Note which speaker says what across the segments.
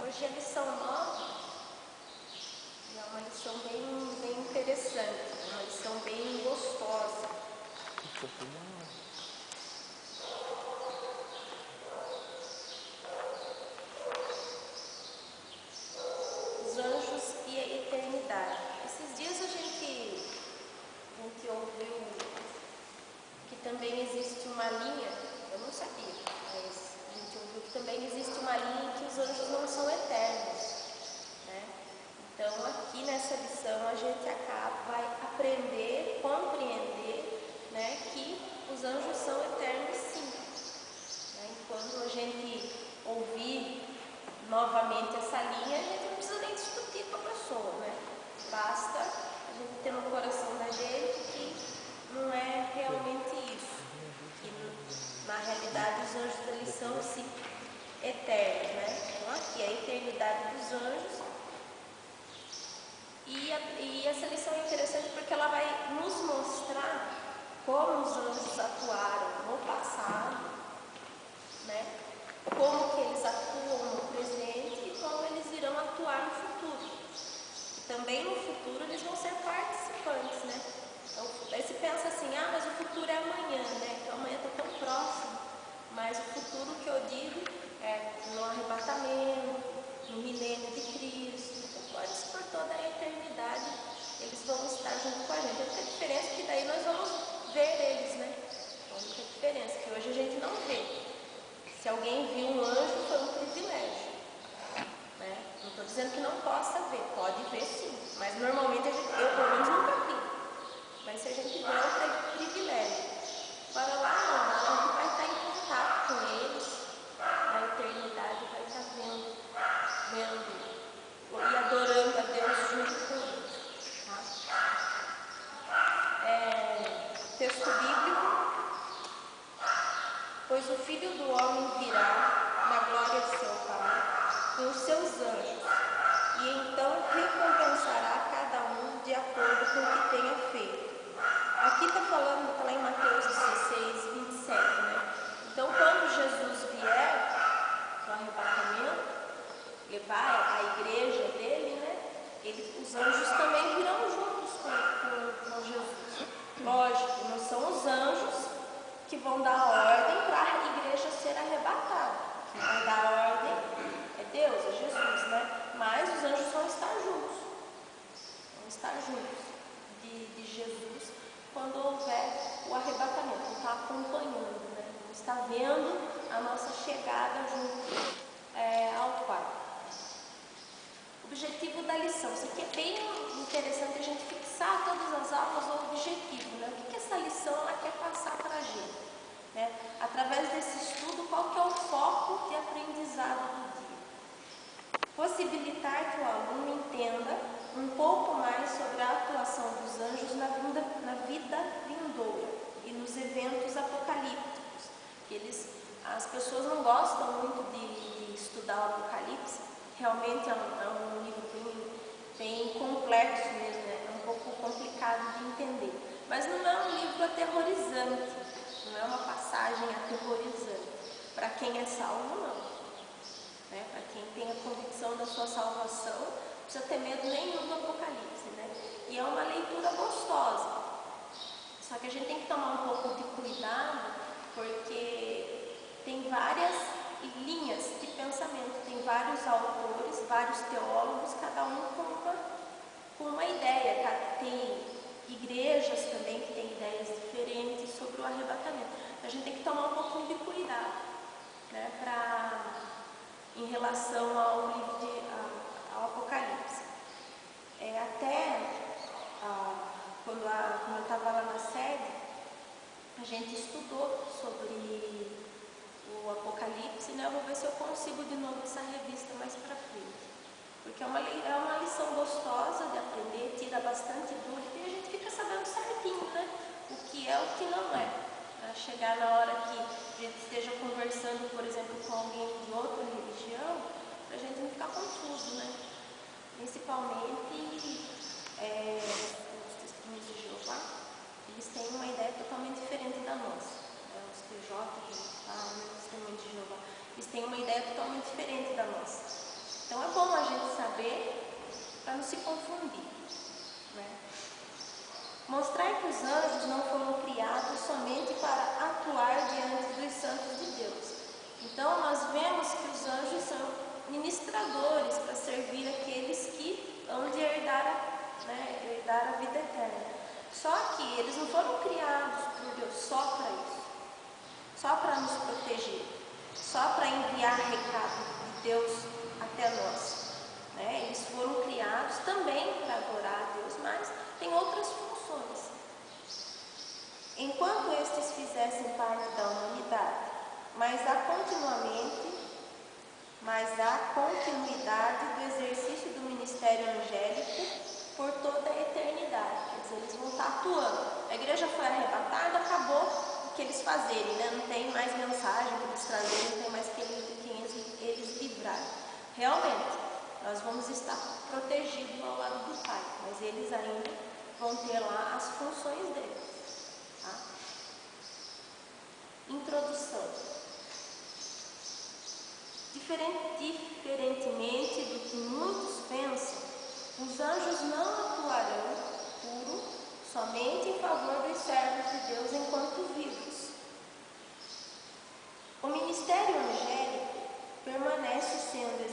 Speaker 1: Hoje a lição 9 é uma lição bem interessante, uma lição bem gostosa. Os anjos e a eternidade. Esses dias a gente ouviu que também existe uma linha, eu não sabia, mas a gente ouviu que também existe uma linha em que os anjos não são eternos, né? Então aqui nessa lição a gente vai aprender, compreender, né, que os anjos são eternos sim. Né? Quando a gente ouvir novamente essa linha, a gente não precisa nem discutir com a pessoa, né? Basta a gente ter no coração da gente que não é realmente isso, que na realidade os anjos eles são sim eternos, né? Então aqui é a eternidade dos anjos. E essa lição é interessante porque ela vai nos mostrar como os anjos atuaram no passado, né? Como que eles atuam no presente e como eles irão atuar no futuro. E também no futuro eles vão ser participantes, né? Então, aí se pensa assim, mas o futuro é amanhã, né? Então amanhã está tão próximo, mas o futuro que eu digo é no arrebatamento, no milênio de Cristo. Por toda a eternidade eles vão estar junto com a gente. A única diferença é que daí nós vamos ver eles, né? A única diferença é que hoje a gente não vê. Se alguém viu um anjo, foi um privilégio, né? Não estou dizendo que não possa ver, pode ver sim, mas normalmente eu pelo menos nunca vi. Mas se a gente vê, é um privilégio. Para lá não, a gente vai estar em contato com eles na eternidade, vai estar vendo e adorando a Deus junto com eles. Texto bíblico: pois o Filho do Homem virá na glória de seu Pai com os seus anjos, e então recompensará cada um de acordo com o que tenha feito. Aqui está falando, está lá em Mateus 16, 27, né? Então, quando Jesus vier no arrebatamento, levar a igreja dele, né? Os anjos também virão juntos com Jesus. Lógico, não são os anjos que vão dar ordem para a igreja ser arrebatada. Quem vai dar ordem é Deus, é Jesus, né? Mas os anjos vão estar juntos. Vão estar juntos de Jesus quando houver o arrebatamento. Vão estar acompanhando, né? Vão estar vendo a nossa chegada junto ao Pai. O objetivo da lição. Isso aqui é bem interessante a gente fixar todas as aulas o objetivo, né? O que essa lição ela quer passar para a gente, né? Através desse estudo, qual que é o foco de aprendizado do dia? Possibilitar que o aluno entenda um pouco mais sobre a atuação dos anjos na vida vindoura e nos eventos apocalípticos. As pessoas não gostam muito de estudar o Apocalipse. Realmente é um livro bem complexo mesmo, né? É um pouco complicado de entender. Mas não é um livro aterrorizante, não é uma passagem aterrorizante. Para quem é salvo, não. Né? Para quem tem a convicção da sua salvação, não precisa ter medo nenhum do Apocalipse, né? E é uma leitura gostosa. Só que a gente tem que tomar um pouco de cuidado, porque tem várias linhas de pensamento, tem vários autores, vários teólogos, cada um com uma ideia. Tem igrejas também que têm ideias diferentes sobre o arrebatamento. A gente tem que tomar um pouquinho de cuidado, né, em relação ao livro ao Apocalipse. Quando eu estava lá na sede, a gente estudou sobre o Apocalipse, né? Eu vou ver se eu consigo de novo essa revista mais para frente, porque é uma lição gostosa de aprender, tira bastante dúvida e a gente fica sabendo certinho, né? O que é, o que não é. Para chegar na hora que a gente esteja conversando, por exemplo, com alguém de outra religião, para a gente não ficar confuso, né? Principalmente os testemunhos de Jeová, eles têm uma ideia totalmente diferente da nossa. Os PJ, que a gente fala, né, os testemunhos de Jeová, eles têm uma ideia totalmente diferente da nossa. Então é bom a gente saber para não se confundir, né? Mostrar que os anjos não foram criados somente para atuar diante dos santos de Deus. Então nós vemos que os anjos são ministradores para servir aqueles que hão de herdar a vida eterna. Só que eles não foram criados por Deus só para isso, só para nos proteger, só para enviar recado de Deus até nós, né? Eles foram criados também para adorar a Deus, mas tem outras funções. Enquanto estes fizessem parte da humanidade, mas há continuidade do exercício do ministério angélico por toda a eternidade. Quer dizer, eles vão estar atuando. A igreja foi arrebatada, acabou o que eles fazerem, né? Não tem mais mensagem para eles trazerem, não tem mais quem eles livrarem. Realmente, nós vamos estar protegidos ao lado do Pai, mas eles ainda vão ter lá as funções deles. Tá? Introdução. Diferentemente do que muitos pensam, os anjos não atuarão somente em favor dos servos de Deus enquanto vivos. O ministério angélico permanece sendo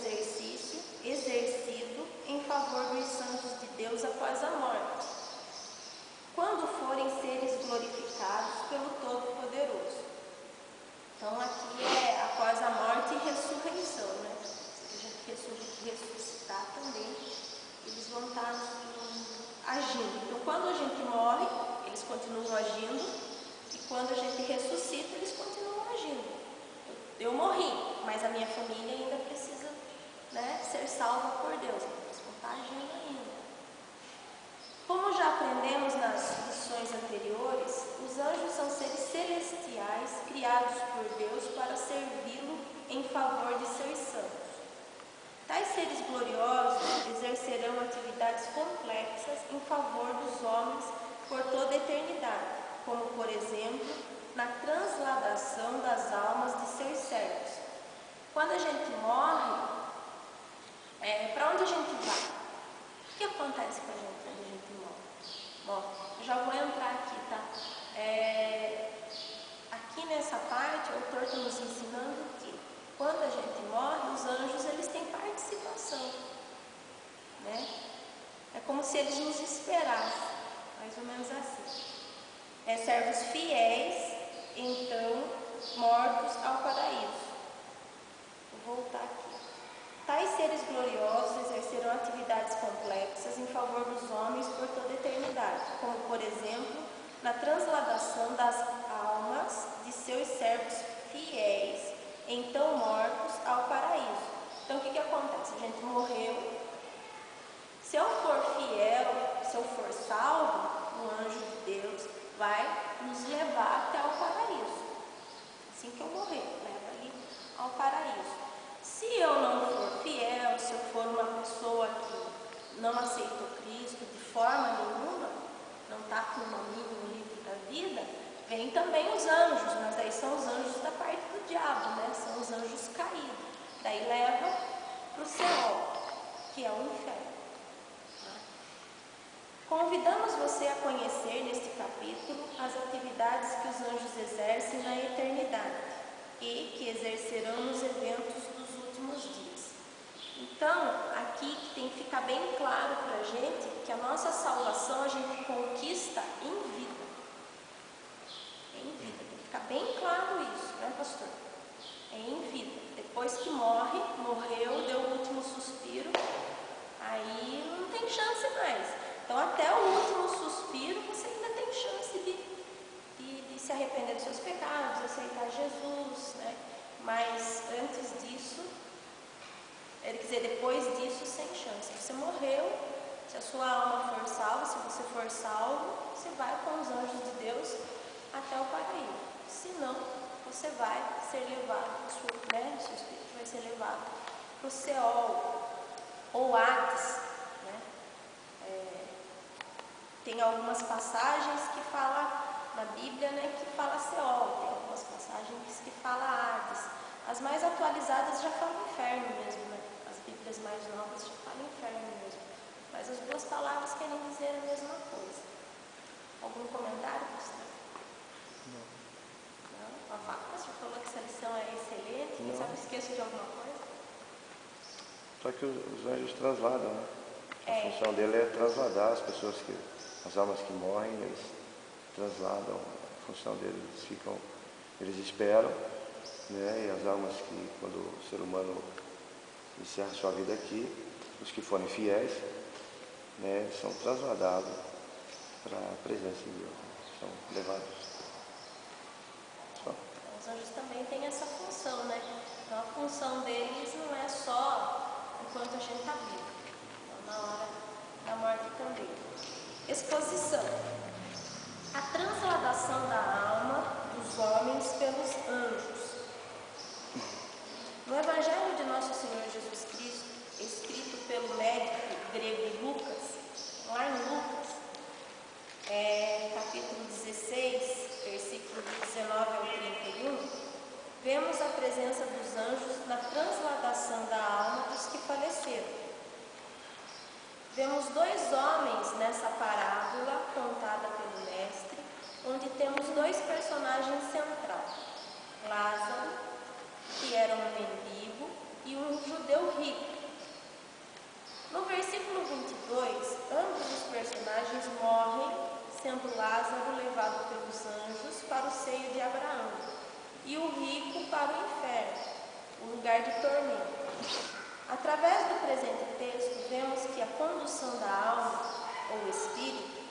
Speaker 1: exercido em favor dos santos de Deus após a morte, quando forem seres glorificados pelo Todo-Poderoso. Então aqui é após a morte e ressurreição, né? Se a gente ressuscitar também, eles vão estar agindo. Então quando a gente morre, eles continuam agindo, e quando a gente ressuscita, eles continuam agindo. Eu morri, mas a minha família ainda precisa, né, ser salva por Deus, eles vão estar agindo ainda. Como já aprendemos nas lições anteriores, os anjos são seres celestiais criados por Deus para servi-lo em favor de seus santos. Tais seres gloriosos exercerão atividades complexas em favor dos homens por toda a eternidade, como, por exemplo, na transladação das almas de seus servos. Quando a gente morre, para onde a gente vai? O que acontece com a gente quando a gente morre? Bom, eu já vou entrar aqui, tá? Aqui nessa parte, o autor está nos ensinando que quando a gente morre, os anjos eles têm participação, né? É como se eles nos esperassem, mais ou menos assim. Servos fiéis, então mortos ao paraíso. Vou voltar aqui. Tais seres gloriosos exercerão atividades complexas em favor dos homens por toda a eternidade, como, por exemplo, na transladação das almas de seus servos fiéis, então mortos, ao paraíso. Então, o que acontece? A gente morreu. Se eu for fiel, se eu for salvo, o anjo de Deus vai nos levar até o paraíso. Assim que eu morrer, leva ali ao paraíso. Se eu não for fiel, se eu for uma pessoa que não aceitou Cristo de forma nenhuma, não está com um amigo no livro da vida, vem também os anjos, mas aí são os anjos da parte do diabo, né? São os anjos caídos. Daí leva para o céu, que é o inferno. Convidamos você a conhecer neste capítulo as atividades que os anjos exercem na eternidade e que exercerão nos eventos dos últimos dias. Então, aqui tem que ficar bem claro para a gente que a nossa salvação a gente conquista em vida. Em vida, tem que ficar bem claro isso, né, pastor? É em vida. Depois que morreu, deu o último suspiro, aí não tem chance mais. Então, até o último suspiro, você ainda tem chance de se arrepender dos seus pecados, de aceitar Jesus, né? Mas antes disso, depois disso, sem chance. Você morreu, se a sua alma for salva, se você for salvo, você vai com os anjos de Deus até o paraíso. Se não, você vai ser levado, seu espírito vai ser levado para o Seol ou Hades, né? Tem algumas passagens que falam na Bíblia, né, que fala Seol, tem algumas passagens que fala Hades. As mais atualizadas já falam inferno mesmo, né? As Bíblias mais novas já fala inferno mesmo. Mas as duas palavras querem dizer a mesma coisa. Algum comentário, pastor? Não? O pastor falou que essa lição é excelente. Quem sabe eu esqueço de alguma coisa?
Speaker 2: Só que os anjos transladam, né? A função dele é transladar as almas que morrem, eles transladam. A função deles, eles esperam, né? E as almas que, quando o ser humano encerra sua vida aqui, os que forem fiéis, né, são transladados para a presença de Deus, né? São levados. Só.
Speaker 1: Os anjos também têm essa função, né? Então a função deles não é só enquanto a gente está vivo, então, na hora da morte também. Exposição. A transladação da alma dos homens pelos anjos. No Evangelho de Nosso Senhor Jesus Cristo, escrito pelo médico grego Lucas, lá em Lucas, capítulo 16, versículo 19 ao 31, vemos a presença dos anjos na transladação da alma dos que faleceram. Vemos dois homens nessa parábola contada pelo mestre, onde temos dois personagens centrais: Lázaro, que era um mendigo, e um judeu rico. No versículo 22, ambos os personagens morrem, sendo Lázaro levado pelos anjos para o seio de Abraão, e o rico para o inferno, o lugar de tormento. Através do presente texto, vemos que a condução da alma, ou espírito,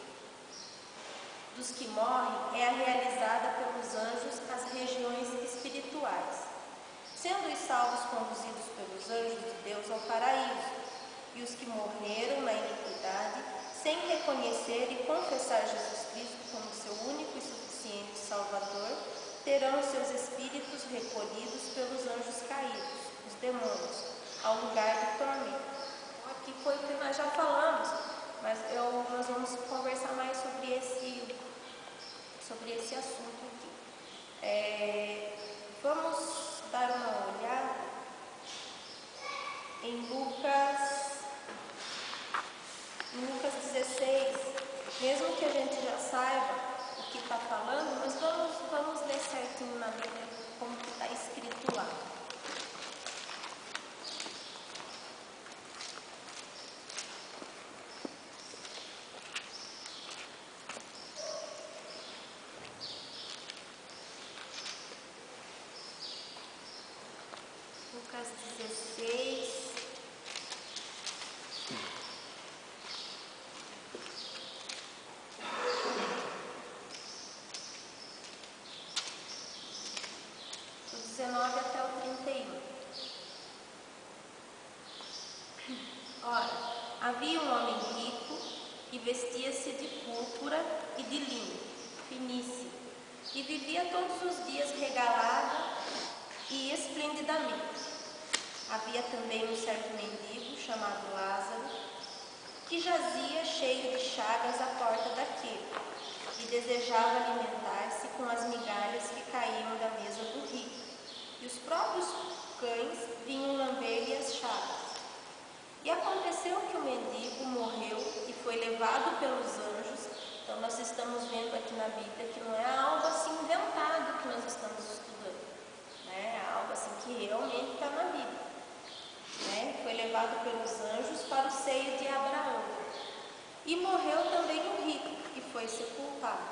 Speaker 1: dos que morrem é a realizada pelos anjos às regiões espirituais, sendo os salvos conduzidos pelos anjos de Deus ao paraíso, e os que morreram na iniquidade, sem reconhecer e confessar Jesus Cristo como seu único e suficiente Salvador, terão seus espíritos recolhidos pelos anjos caídos, os demônios, ao lugar de tormento. Então, aqui foi o que nós já falamos, mas nós vamos conversar mais sobre esse assunto aqui. Vamos dar uma olhada em Lucas 16, mesmo que a gente já saiba o que está falando, mas vamos ler certinho na Bíblia como está escrito lá. Lucas 16. Do 19 até o 31. Ora, havia um homem rico que vestia-se de púrpura e de linho finíssimo, e vivia todos os dias regalado e esplendidamente. Havia também um certo mendigo chamado Lázaro, que jazia cheio de chagas à porta daquele, e desejava alimentar-se com as migalhas que caíam da mesa do rico, e os próprios cães vinham lamber-lhe as chagas. E aconteceu que o mendigo morreu e foi levado pelos anjos. Então nós estamos vendo aqui na Bíblia que não é algo assim inventado que nós estamos estudando, né? É algo assim que realmente está na Bíblia, né? Foi levado pelos anjos para o seio de Abraão. E morreu também o rico e foi sepultado.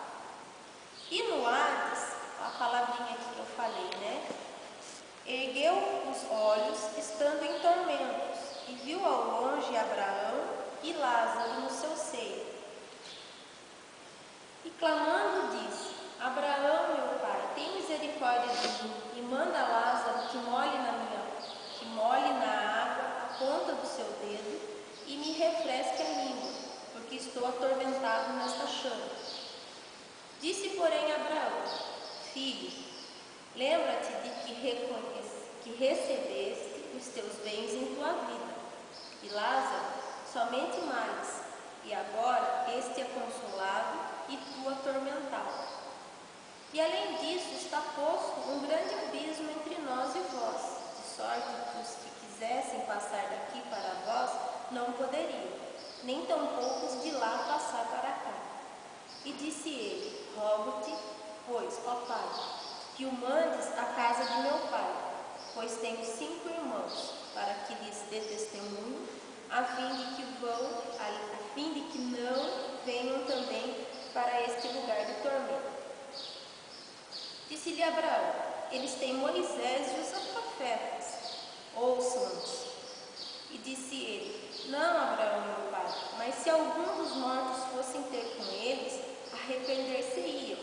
Speaker 1: E no Hades, a palavrinha aqui que eu falei, né? Ergueu os olhos, estando em tormentos, e viu ao longe Abraão e Lázaro no seu seio. E clamando disse: Abraão, meu pai, tem misericórdia de mim, e manda Lázaro que molhe na água a ponta do seu dedo e me refresque a língua, porque estou atormentado nesta chama. Disse, porém, Abraão: Filho, lembra-te de que recebeste os teus bens em tua vida, e Lázaro somente males, e agora este é consolado e tu atormentado. E além disso está posto um grande abismo entre nós e vós, de sorte que os que quisessem passar daqui tampouco os de lá passar para cá. E disse ele: rogo-te, pois, ó Pai, que o mandes à casa de meu pai, pois tenho 5 irmãos, para que lhes dê testemunho, a fim de que não venham também para este lugar de tormento. Disse-lhe Abraão: eles têm Moisés e os profetas, ouçam-nos. E disse ele: não, Abraão, meu pai, mas se algum dos mortos fossem ter com eles, arrepender-se-iam.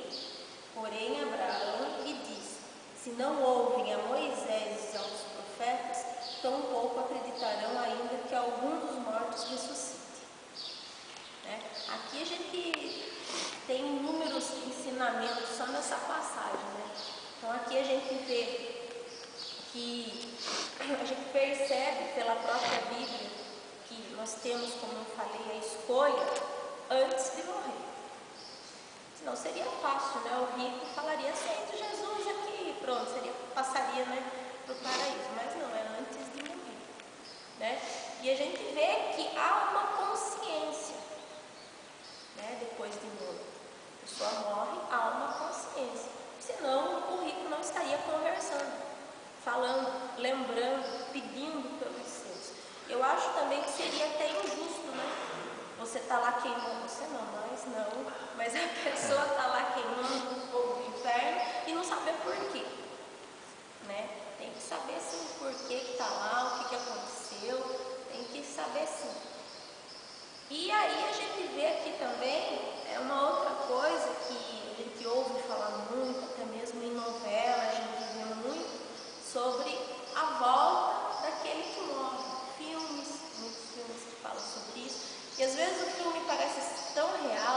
Speaker 1: Porém Abraão lhe disse: se não ouvem a Moisés e aos profetas, tampouco acreditarão ainda que algum dos mortos ressuscite. Aqui a gente tem inúmeros ensinamentos só nessa passagem, né? Então aqui a gente vê que a gente percebe pela própria Bíblia que nós temos, como eu falei, a escolha antes de morrer. Senão seria fácil, né? O rico falaria: aceito Jesus aqui, pronto, passaria, né, para o paraíso. Mas não, é antes de morrer, né? E a gente vê que há uma consciência, né, depois de morto. A pessoa morre, há uma consciência. Senão o rico não estaria conversando, falando, lembrando, pedindo pelos seus. Eu acho também que seria até injusto, né? Você está lá queimando, você não, mas a pessoa está lá queimando o fogo do inferno e não saber por quê, né? Tem que saber sim o porquê que está lá, o que aconteceu, tem que saber sim. E aí a gente vê aqui também, uma outra coisa que a gente ouve falar muito, até mesmo em novela, a gente vê muito, sobre a volta daquele que morre. Muitos filmes que falam sobre isso. E às vezes o filme parece tão real,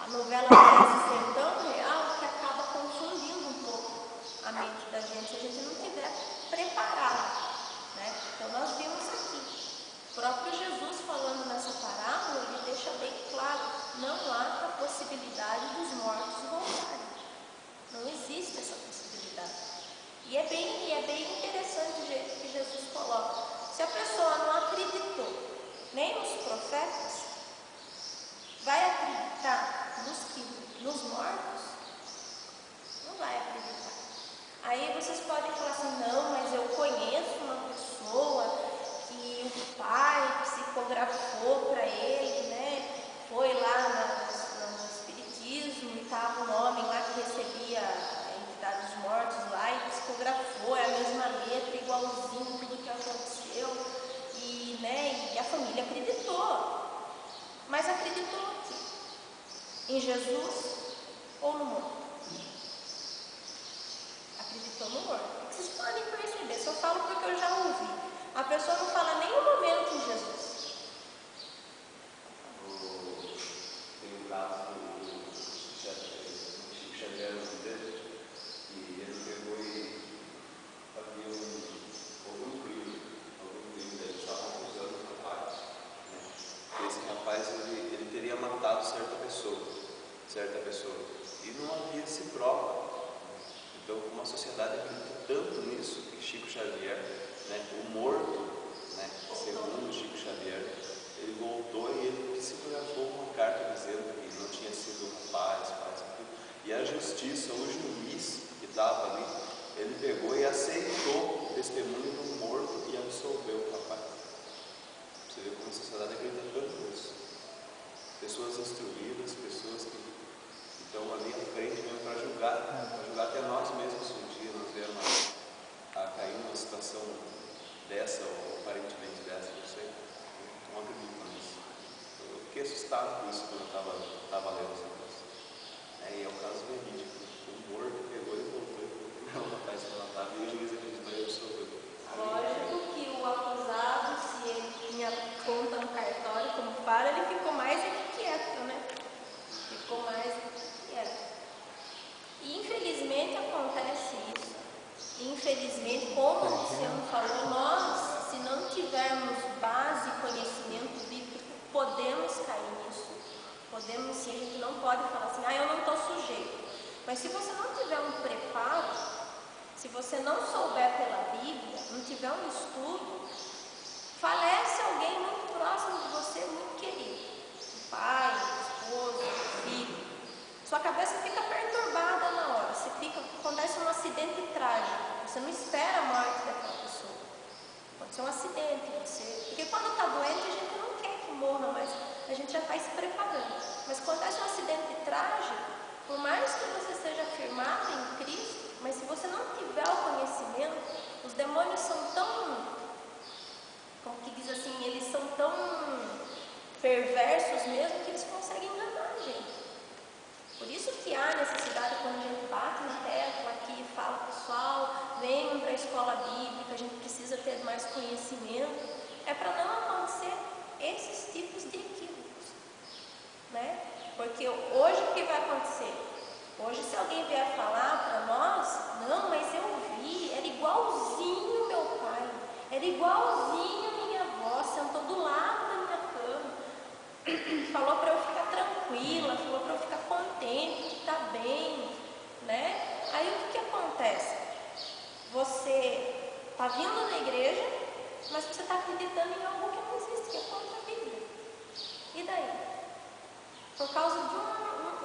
Speaker 1: a novela parece ser tão real, que acaba confundindo um pouco a mente da gente, se a gente não estiver preparado, né? Então nós vimos aqui, o próprio Jesus falando nessa parábola, ele deixa bem claro: não há a possibilidade dos mortos voltarem. Não existe essa possibilidade. E é bem interessante o jeito que Jesus coloca. Se a pessoa não acreditou nem nos profetas, vai acreditar nos mortos? Não vai acreditar. Aí vocês podem falar assim: não, mas eu conheço uma pessoa que o pai psicografou para ele, né? Foi lá no espiritismo e estava um homem lá que recebia a entidade dos mortos lá e psicografou, é a mesma letra, igualzinho tudo que aconteceu. E a família acreditou. Mas acreditou aqui, em Jesus ou no morto? Acreditou no morto. Vocês podem perceber, se eu falo porque eu já ouvi. A pessoa não fala nenhum momento em Jesus.
Speaker 3: Tem um caso do Chico Xavier, e ele pegou e havia algum crime dele, estava acusando o rapaz. Esse rapaz ele teria matado certa pessoa, e não havia-se prova. Então, como a sociedade acredita tanto nisso, que Chico Xavier, né, o morto, né, segundo Chico Xavier, ele voltou e ele psicografou uma carta dizendo que não tinha sido o rapaz, e a justiça, o juiz que estava ali, ele pegou e aceitou o testemunho do morto e absolveu o rapaz. Você vê como a sociedade acredita tanto nisso. Pessoas instruídas, pessoas que estão ali à frente mesmo para julgar até nós mesmos. Um dia nós viemos a cair numa situação dessa, ou aparentemente dessa, não sei, não acredito nisso. Eu fiquei assustado com isso quando eu estava lendo sobre isso. E é o caso verídico. O morto pegou e voltou e falou que não, o rapaz que matava, e o juiz acreditou e absolveu.
Speaker 1: Lógico que o acusado, se ele tinha conta no cartório, como fala, ele ficou mais quieto, né? Ficou mais quieto. E infelizmente acontece isso. Infelizmente, como o Luciano falou, nós, se não tivermos base e conhecimento bíblico, podemos cair nisso. Podemos sim, a gente não pode falar assim: eu não estou sujeito. Mas se você não tiver um preparo, se você não souber pela Bíblia, não tiver um estudo, falece alguém muito próximo de você, muito querido, o pai, o esposo, o filho, sua cabeça fica perturbada na hora, acontece um acidente trágico, você não espera a morte daquela pessoa, pode ser um acidente, porque quando está doente a gente não quer que morra, mas a gente já está se preparando, mas quando acontece um acidente trágico, por mais que você seja firmado em Cristo, mas se você não tiver o conhecimento, os demônios são tão, como que diz assim, eles são tão perversos mesmo que eles conseguem enganar a gente. Por isso que há necessidade, quando a gente bate na tecla aqui e fala, pessoal, venham para a escola bíblica, a gente precisa ter mais conhecimento, é para não acontecer esses tipos de equívocos, né? Porque hoje o que vai acontecer? Hoje, se alguém vier falar para nós, não, mas eu vi, era igualzinho meu pai, era igualzinho minha avó, sentou do lado da minha cama, falou para eu ficar tranquila, falou para eu ficar contente, que está bem, né? Aí o que acontece? Você está vindo na igreja, mas você está acreditando em algo que não existe, que é contra a Bíblia. E daí? Por causa de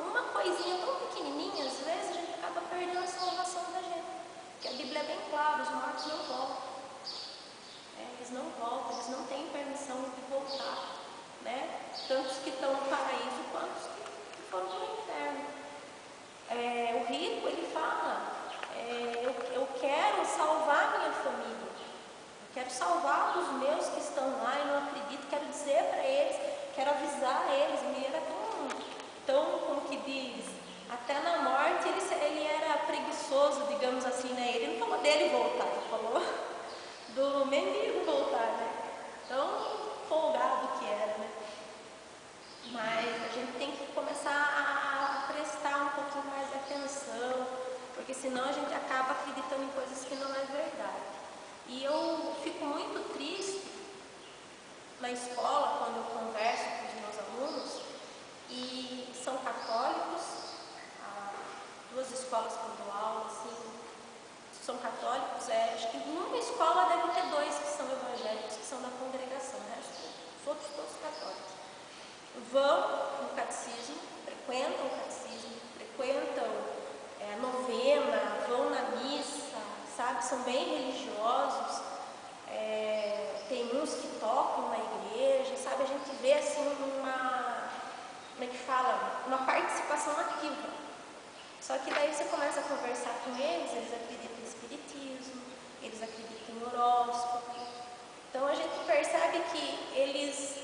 Speaker 1: uma coisinha tão pequenininha, às vezes a gente acaba perdendo a salvação da gente. Porque a Bíblia é bem clara, os mortos não voltam. Eles não voltam, eles não têm permissão de voltar. Né? Tantos que estão no paraíso, quantos que foram para o inferno. O rico, ele fala, eu quero salvar minha família. Eu quero salvar os meus que estão lá e não acredito, quero dizer para eles, quero avisar eles. E era tão, como que diz, até na morte ele era preguiçoso, digamos assim, né? Ele não falou dele voltar, ele falou do mendigo voltar, né? Tão folgado que era, né? Mas a gente tem que começar a prestar um pouquinho mais de atenção, porque senão a gente acaba acreditando em coisas que não é verdade. E eu fico muito triste na escola, quando eu converso com os meus alunos, e são católicos, duas escolas que eu dou aula, assim, são católicos, acho que numa escola deve ter 2 que são evangélicos, que são da congregação, né? Os outros todos católicos. Vão no catecismo, frequentam o catecismo, frequentam a novena, vão na missa, sabe? São bem religiosos, tem uns que tocam na igreja, sabe? A gente vê assim como é que fala? Uma participação ativa. Só que daí você começa a conversar com eles acreditam em espiritismo, eles acreditam em horóscopo. Então a gente percebe que eles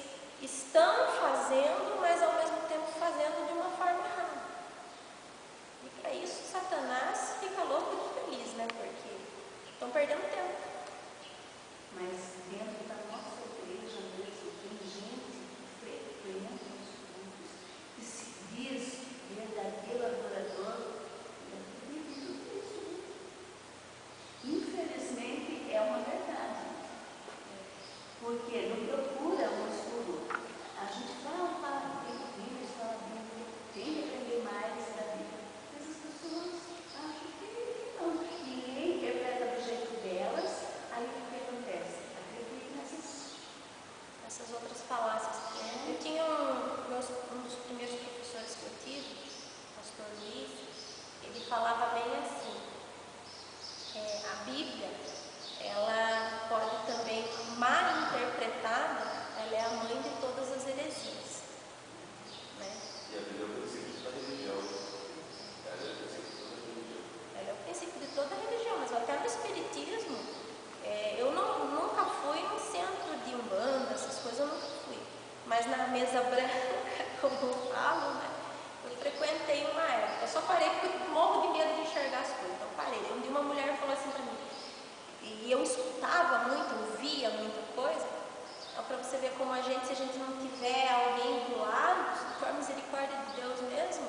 Speaker 1: estão fazendo, mas ao mesmo tempo fazendo de uma forma errada. E para isso Satanás fica louco de feliz, né? Porque estão perdendo tempo.
Speaker 4: Mas dentro da nossa igreja mesmo, tem gente que frequenta os cultos, que se diz verdadeiro adorador, e acredita em tudo isso. Infelizmente é uma verdade. Porque não procura um estudo. A gente fala tem Bíblia, fala Bíblia, tem que aprender mais da Bíblia. Mas as pessoas acham que não. Ninguém interpreta do jeito delas, aí o que acontece?
Speaker 1: Essas outras falácias. Eu tinha um dos primeiros professores que eu tive, o pastor Luiz, ele falava bem assim, a Bíblia, ela pode também, mal interpretada, ela é a mãe de todas as heresias. Né?
Speaker 3: E a Bíblia é o princípio da religião. Ela é o princípio de toda religião.
Speaker 1: Ela é o princípio de toda religião, mas até no Espiritismo, eu nunca fui em centro de Umbanda, essas coisas eu nunca fui. Mas na mesa branca, como eu falo, né, eu frequentei uma época. Eu só parei porque eu morro de medo de enxergar as coisas. Então parei. Um dia uma mulher falou assim para mim, e eu escutava muito, ouvia muita coisa. Então para você ver como se a gente não tiver alguém do lado, por misericórdia de Deus mesmo,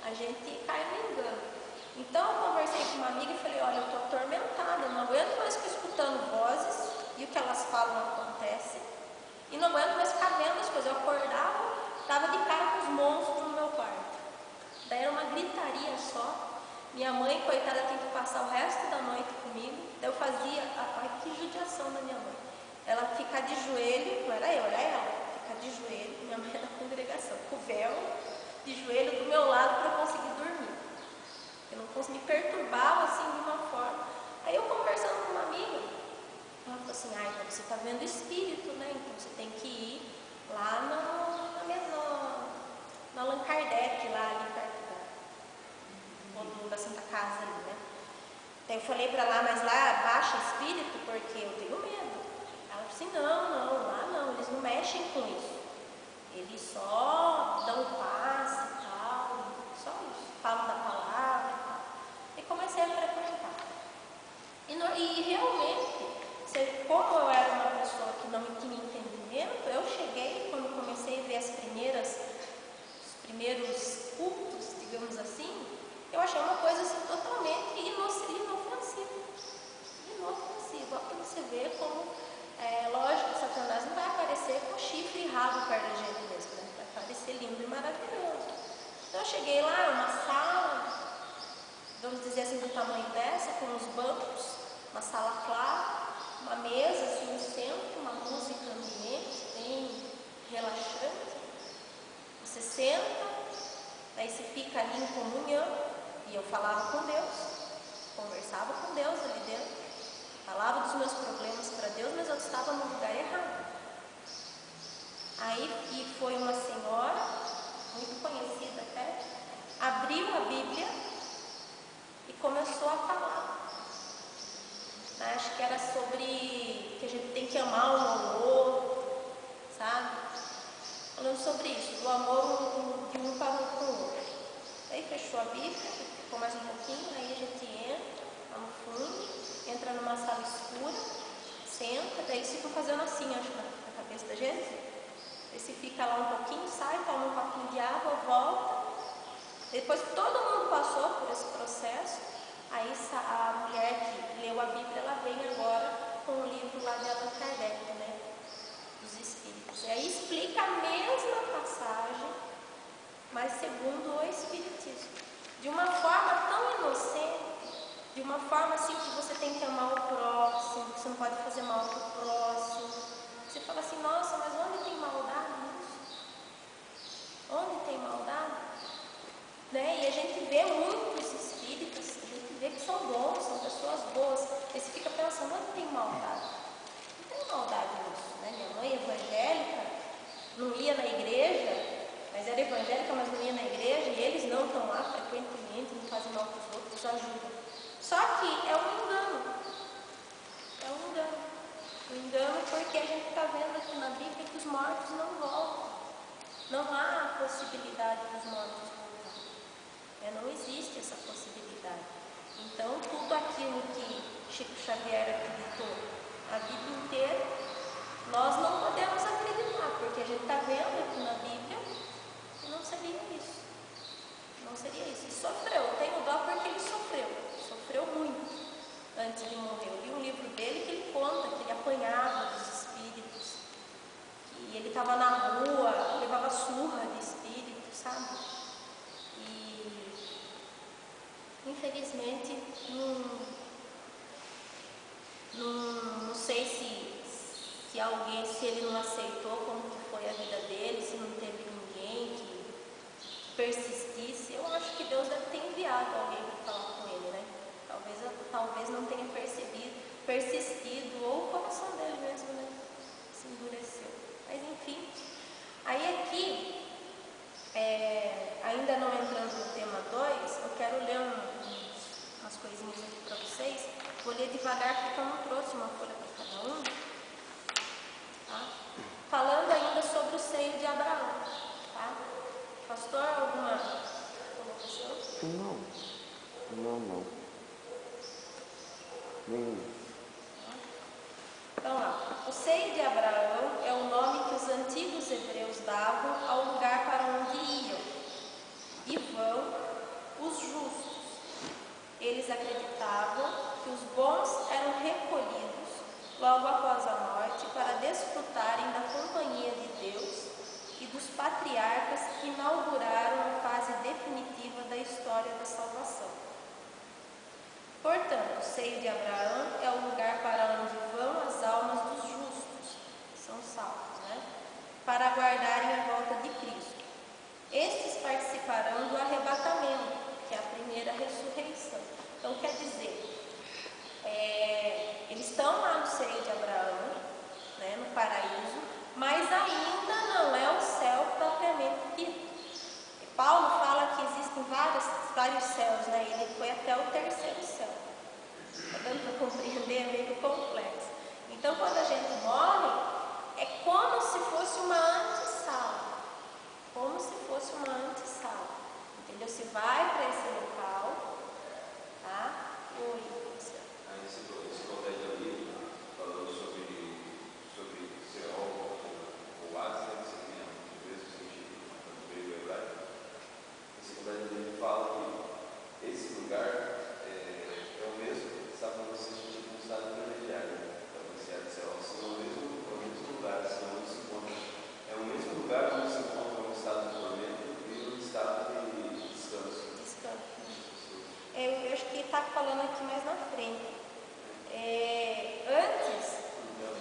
Speaker 1: a gente cai no engano. Então eu conversei com uma amiga e falei, olha, eu estou atormentada, eu não aguento mais ficar escutando vozes e o que elas falam acontece, e não aguento mais ficar vendo as coisas. Eu acordava, estava de cara com os monstros no meu quarto. Daí era uma gritaria só. Minha mãe, coitada, tinha que passar o resto da noite comigo. Daí eu fazia, ai que judiação da minha mãe, ela ficar de joelho para lá, mas lá baixa espírito porque eu tenho medo. Ela falou assim, não, lá não, eles não mexem com isso. Eles só dão passe e tal, só isso, falam da palavra e tal. E comecei a frequentar. E realmente, como eu era uma pessoa que não tinha entendimento, eu cheguei, quando comecei a ver os primeiros cultos, digamos assim, eu achei uma coisa assim, totalmente inofensiva. Inofensiva. Olha para você ver como, lógico, Satanás não vai aparecer com chifre e rabo perto da gente mesmo, né? Vai parecer lindo e maravilhoso. Então eu cheguei lá, uma sala, vamos dizer assim, do tamanho dessa, com uns bancos, uma sala clara, uma mesa assim no centro, uma música ambiente, bem relaxante. Você senta, daí você fica ali em comunhão, e eu falava com Deus, conversava com Deus ali dentro, falava dos meus problemas para Deus, mas eu estava no lugar errado. Aí e foi uma senhora, muito conhecida até, abriu a Bíblia e começou a falar. Acho que era sobre que a gente tem que amar um ao outro, sabe? Falando sobre isso, do amor de um para o outro. Aí fechou a Bíblia, ficou mais um pouquinho, aí a gente entra lá no fundo, entra numa sala escura, senta, daí eles ficam fazendo assim, acho, na cabeça da gente. Aí você fica lá um pouquinho, sai, toma um copinho de água, volta. Depois que todo mundo passou por esse processo, aí a mulher que leu a Bíblia, ela vem agora com o livro lá de Allan Kardec, né, dos Espíritos. E aí explica a mesma passagem, mas segundo o Espiritismo. De uma forma tão inocente, de uma forma assim que você tem que amar o próximo, que você não pode fazer mal para o próximo. Você fala assim, nossa, mas onde tem maldade nisso? Onde tem maldade? Né? E a gente vê muitos espíritos, a gente vê que são bons, são pessoas boas. Aí você fica pensando, onde tem maldade? Não tem maldade nisso, né? Minha mãe evangélica, não ia na igreja, mas era evangélica, mas não ia na igreja, e eles não estão lá frequentemente, não fazem mal para os outros, ajudam. Só que é um engano. É um engano. Um engano porque a gente está vendo aqui na Bíblia que os mortos não voltam. Não há a possibilidade dos mortos voltarem. Não existe essa possibilidade. Então, tudo aquilo que Chico Xavier acreditou a vida inteira, nós não podemos acreditar, porque a gente está vendo aqui na Bíblia que não seria isso. Não seria isso. E sofreu. Tenho dó porque ele sofreu. Sofreu muito antes de morrer. Eu li um livro dele que ele conta que ele apanhava dos espíritos. Que ele estava na rua, levava surra de espírito, sabe? E infelizmente não sei se alguém, se ele não aceitou como que foi a vida dele, se não teve ninguém que persistisse. Eu acho que Deus deve ter enviado alguém para falar com ele, né? Talvez não tenha persistido, ou o coração dele mesmo, né? Se endureceu. Mas enfim, aí aqui, ainda não entrando no tema 2, eu quero ler umas coisinhas aqui para vocês. Vou ler devagar porque eu não trouxe uma folha para cada um. Tá? Falando ainda sobre o seio de Abraão. Tá? Pastor, alguma colocação?
Speaker 2: Não. Nenhuma.
Speaker 1: Então lá, o seio de Abraão é o nome que os antigos hebreus davam ao lugar para onde iam e vão os justos. Eles acreditavam que os bons eram recolhidos logo após a morte para desfrutarem da companhia de Deus e dos patriarcas que inauguraram a fase definitiva da história da salvação. Portanto, o seio de Abraão é o lugar para onde vão as almas dos justos, que são salvos, né? Para aguardarem a volta de Cristo. Estes participarão do arrebatamento, que é a primeira ressurreição. Então, quer dizer, eles estão lá no seio de Abraão, né, no paraíso, mas ainda não é o céu propriamente dito. Paulo fala que existem vários céus, né? Ele foi até o terceiro céu. Está dando para compreender? É meio complexo. Então, quando a gente morre, é como se fosse uma antessala. Como se fosse uma antessala. Entendeu? Você vai para esse local, tá? Oi,
Speaker 3: aí esse contexto ali, falando sobre Seol, ou Hades, né, que seria o mesmo sentido do grego hebraico, esse contexto ali fala que esse lugar é o mesmo, sabe, quando você se sente um estado intermediário, então esse Hades e Seol são o mesmo lugar, são onde se encontra, é o mesmo lugar onde se encontra um estado de tormento e um estado de descanso.
Speaker 1: Eu acho que está falando aqui mais na frente. Antes.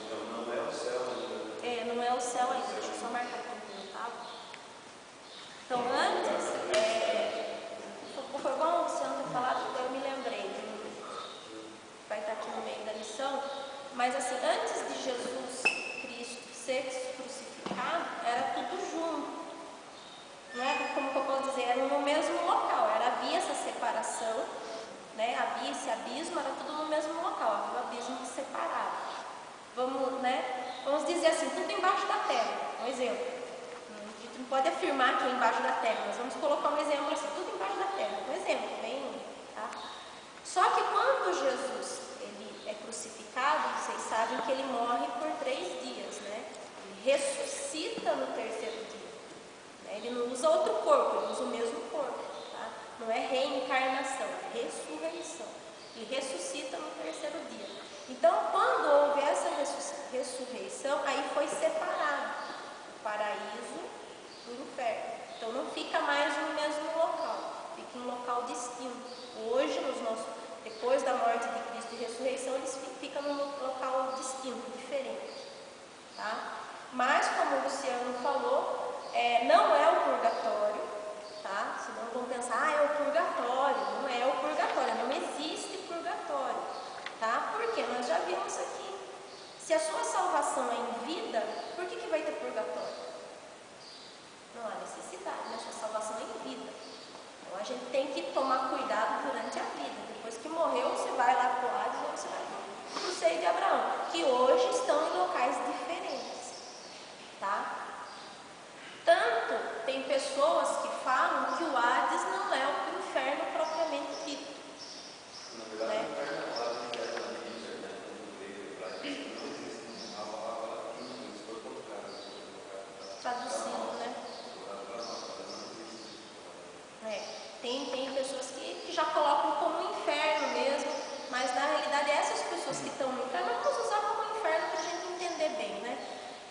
Speaker 3: Então não é o céu ainda.
Speaker 1: Não é o céu ainda. Deixa eu só marcar aqui, tá? Então antes, foi bom o Luciano ter falado, eu me lembrei. Vai estar aqui no meio da lição. Mas assim, antes de Jesus Cristo ser crucificado, era tudo junto. Não é, como que eu posso dizer, era no mesmo local, havia essa separação, né? Havia esse abismo, era tudo no mesmo local, havia um abismo que separava. Vamos dizer assim, tudo embaixo da terra, um exemplo. A gente não pode afirmar que é embaixo da terra, mas vamos colocar um exemplo assim, tudo embaixo da terra, um exemplo, bem, tá? Só que quando Jesus ele é crucificado, vocês sabem que ele morre por 3 dias, né? Ele ressuscita no 3º dia. Ele não usa outro corpo, ele usa o mesmo corpo, tá? Não é reencarnação, é ressurreição. Ele ressuscita no 3º dia. Então, quando houve essa ressurreição, aí foi separado o paraíso do inferno. Então, não fica mais no mesmo local, fica em local distinto. Hoje, depois da morte de Cristo e ressurreição, eles ficam num local distinto, diferente, tá? Mas, como o Luciano falou, não é o purgatório, tá? Senão vão pensar, é o purgatório. Não é o purgatório, não existe purgatório, tá? Porque nós já vimos aqui. Se a sua salvação é em vida, por que vai ter purgatório? Não há necessidade, né? A sua salvação é em vida. Então a gente tem que tomar cuidado durante a vida. Depois que morreu, você vai lá para o Hades ou você vai para o seio de Abraão, que hoje estão em locais diferentes, tá? Tanto tem pessoas que falam que o Hades não é o inferno propriamente dito.
Speaker 3: Na verdade, o inferno é a palavra inferno na Bíblia, né? No grego hebraico, não existe a palavra inferno, se for colocado.
Speaker 1: Traduzido, né? Tem pessoas que já colocam como inferno mesmo, mas na realidade essas pessoas que estão no inferno, vamos usar como inferno para a gente entender bem, né?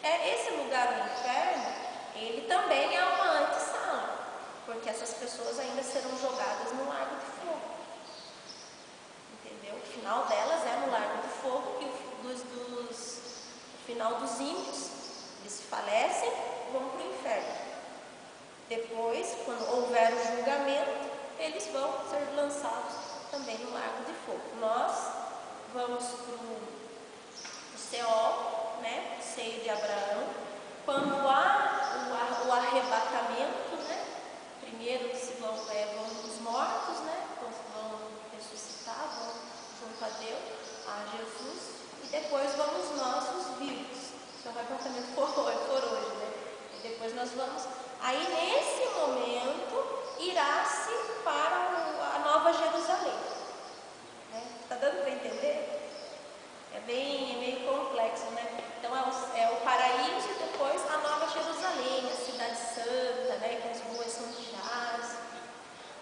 Speaker 1: Esse lugar do inferno, ele também é uma antessala, porque essas pessoas ainda serão jogadas no lago de fogo. Entendeu? O final delas é no lago de fogo, e o final dos ímpios, eles falecem e vão para o inferno. Depois, quando houver o julgamento, eles vão ser lançados também no lago de fogo. Nós vamos para o Seol, né? O seio de Abraão. Quando há o arrebatamento, né? Primeiro vão os mortos, né? Vão ressuscitar, vão junto a Deus, a Jesus, e depois vamos nós, os vivos. Se o arrebatamento for hoje, né? E depois nós vamos. Aí nesse momento irá-se para a Nova Jerusalém. Está dando para entender? É meio complexo, né? Então é o paraíso e depois a Nova Jerusalém, a cidade santa, né? Que as ruas são de jazz,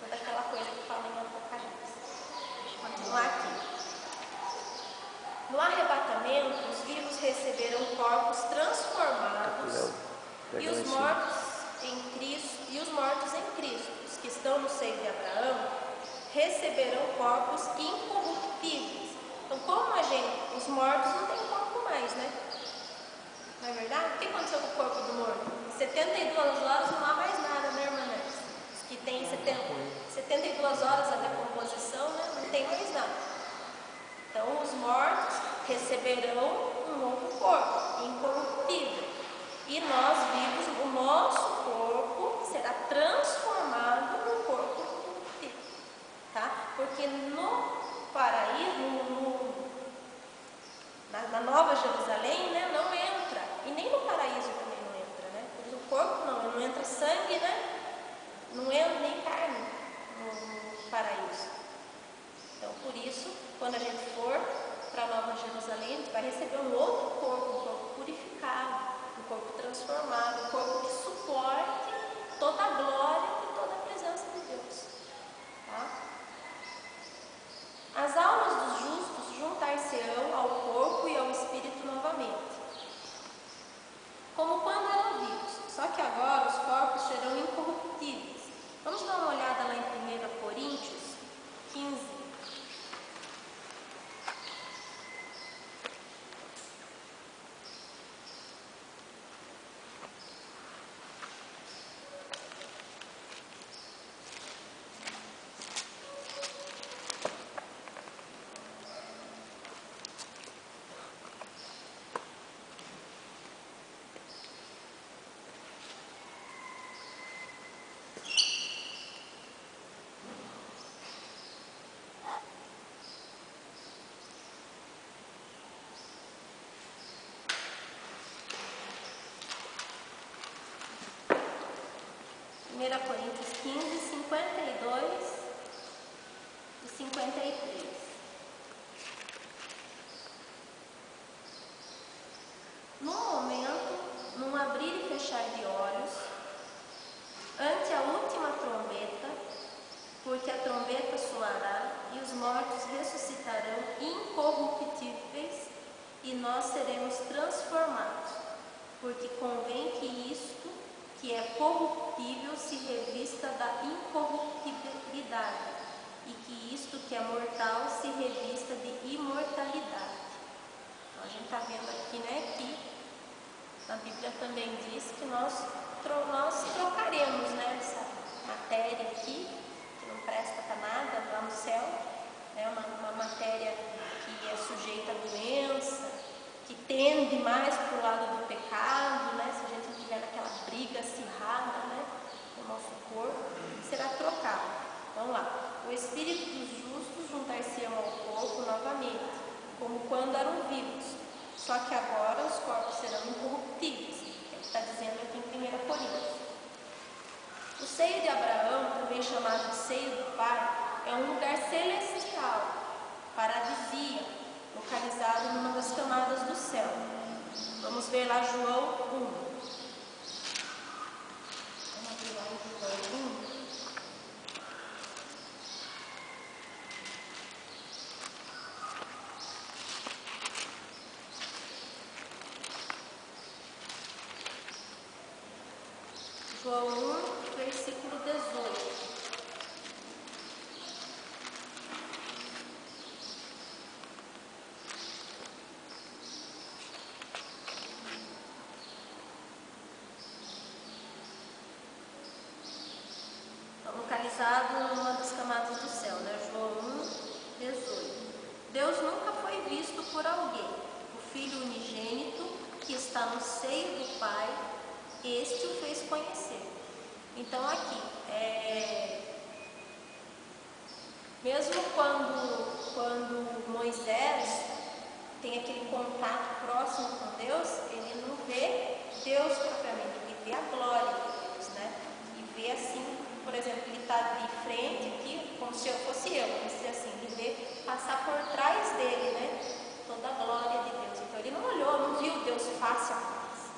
Speaker 1: toda aquela coisa que fala em Apocalipse. Deixa eu continuar aqui. No arrebatamento, os vivos receberão corpos transformados e os mortos em Cristo, os que estão no seio de Abraão, receberão corpos incorruptíveis. Então, como os mortos não têm corpo mais, né? Não é verdade? O que aconteceu com o corpo do morto? Em 72 horas não há mais nada, né, irmã Nancy? Os que têm 72 horas a decomposição, né? Não tem mais nada. Então, os mortos receberão um novo corpo, incorruptível. E nós vivos, o nosso corpo será transformado no corpo incorruptível, tá? Porque no paraíso, no na Nova Jerusalém, né, não entra, e nem no paraíso também não entra, né? O corpo não entra sangue, né? Não entra nem carne no paraíso. Então, por isso, quando a gente for para a Nova Jerusalém, a gente vai receber um outro corpo, um corpo purificado, um corpo transformado, um corpo que suporte toda a glória e toda a presença de Deus. Tá? As almas dos justos juntar-se-ão ao corpo e ao espírito novamente, como quando eram vivos, só que agora os corpos serão incorruptíveis. Vamos dar uma olhada lá em 1 Coríntios 15. Coríntios 15, 52 e 53. No momento, num abrir e fechar de olhos, ante a última trombeta, porque a trombeta soará e os mortos ressuscitarão incorruptíveis e nós seremos transformados, porque convém que isto que é corruptível se revista da incorruptibilidade, e que isto que é mortal se revista de imortalidade. Então, a gente está vendo aqui, né, que a Bíblia também diz que nós trocaremos, né, essa matéria aqui, que não presta para nada lá no céu, né, uma matéria que é sujeita a doença, que tende mais para o lado do pecado, né? Se a gente não tiver naquela briga acirrada, né, com o nosso corpo, será trocado. Vamos lá. O espírito dos justos juntar-se-ão ao corpo novamente, como quando eram vivos, só que agora os corpos serão incorruptíveis. É o que está dizendo aqui em 1 Coríntios. O seio de Abraão, também chamado de seio do Pai, é um lugar celestial, paradisíaco, localizado numa das camadas do céu. Vamos ver lá João 1. Vamos ver lá em João 1. João 1, versículo 18. Localizado numa das camadas do céu, né? João 1, 18. Deus nunca foi visto por alguém. O Filho unigênito que está no seio do Pai, este o fez conhecer. Então aqui, mesmo quando Moisés tem aquele contato próximo com Deus, ele não vê Deus propriamente, ele vê a glória de Deus, né? E vê assim, por exemplo, ele está de frente aqui, como se eu fosse eu, vamos dizer assim, ele vê passar por trás dele, né? Toda a glória de Deus. Então ele não olhou, não viu Deus face a face.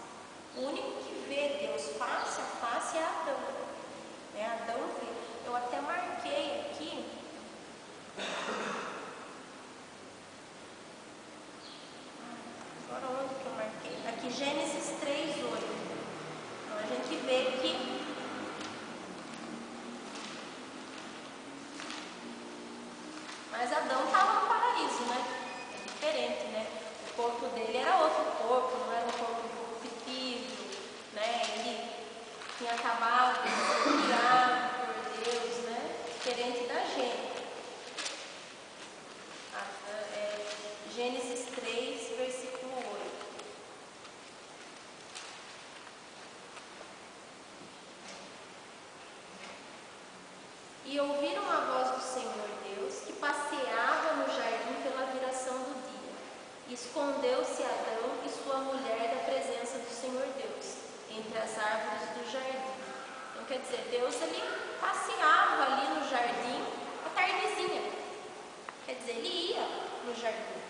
Speaker 1: O único que vê Deus face a face é Adão. Né? Adão vê. Eu até marquei aqui. Agora onde que eu marquei? Aqui Gênesis 3:8. Então a gente vê que mas Adão estava no paraíso, né? É diferente, né? O corpo dele era outro corpo, não era um corpo corruptível, né? Ele tinha acabado de ser criado por Deus, né? Diferente da gente. Gênesis 3, versículo 8. E ouviram a voz do Senhor Deus, que passeava no jardim pela viração do dia. Escondeu-se Adão e sua mulher da presença do Senhor Deus, entre as árvores do jardim. Então, quer dizer, Deus ele passeava ali no jardim à tardezinha. Quer dizer, ele ia no jardim.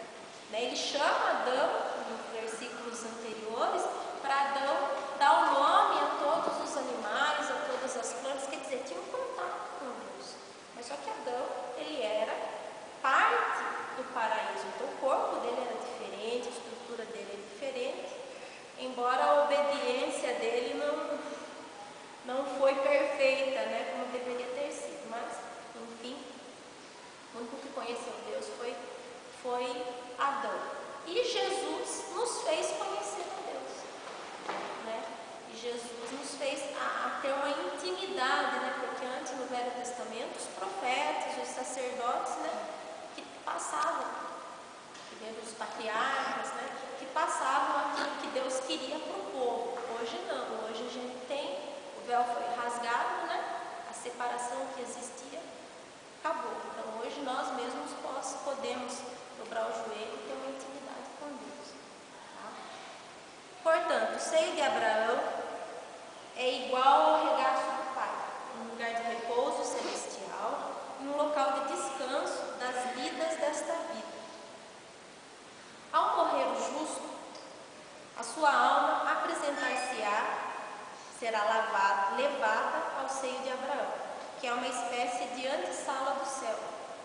Speaker 1: Né? Ele chama Adão, nos versículos anteriores, para Adão dar o nome a todos os animais, a todas as plantas. Quer dizer, tinha um contato com Deus. Mas só que Adão, ele era parte do paraíso. Então, o corpo dele era diferente, a estrutura dele é diferente. Embora a obediência dele não foi perfeita, né, como deveria ter sido. Mas, enfim, o único que conheceu Deus foi Adão. E Jesus nos fez conhecer a Deus. Né? E Jesus nos fez a ter uma intimidade, né? Porque antes no Velho Testamento os profetas, os sacerdotes, né? Que passavam, os patriarcas, né? Que passavam aquilo que Deus queria para o povo. Hoje não, hoje a gente tem, o véu foi rasgado, né? A separação que existia acabou. Então hoje nós mesmos podemos dobrar o joelho e ter uma intimidade com Deus. Tá? Portanto, o seio de Abraão é igual ao regaço do Pai, um lugar de repouso celestial e um local de descanso das lidas desta vida. Ao morrer o justo, a sua alma apresentar-se-á, será levada ao seio de Abraão, que é uma espécie de antessala do céu,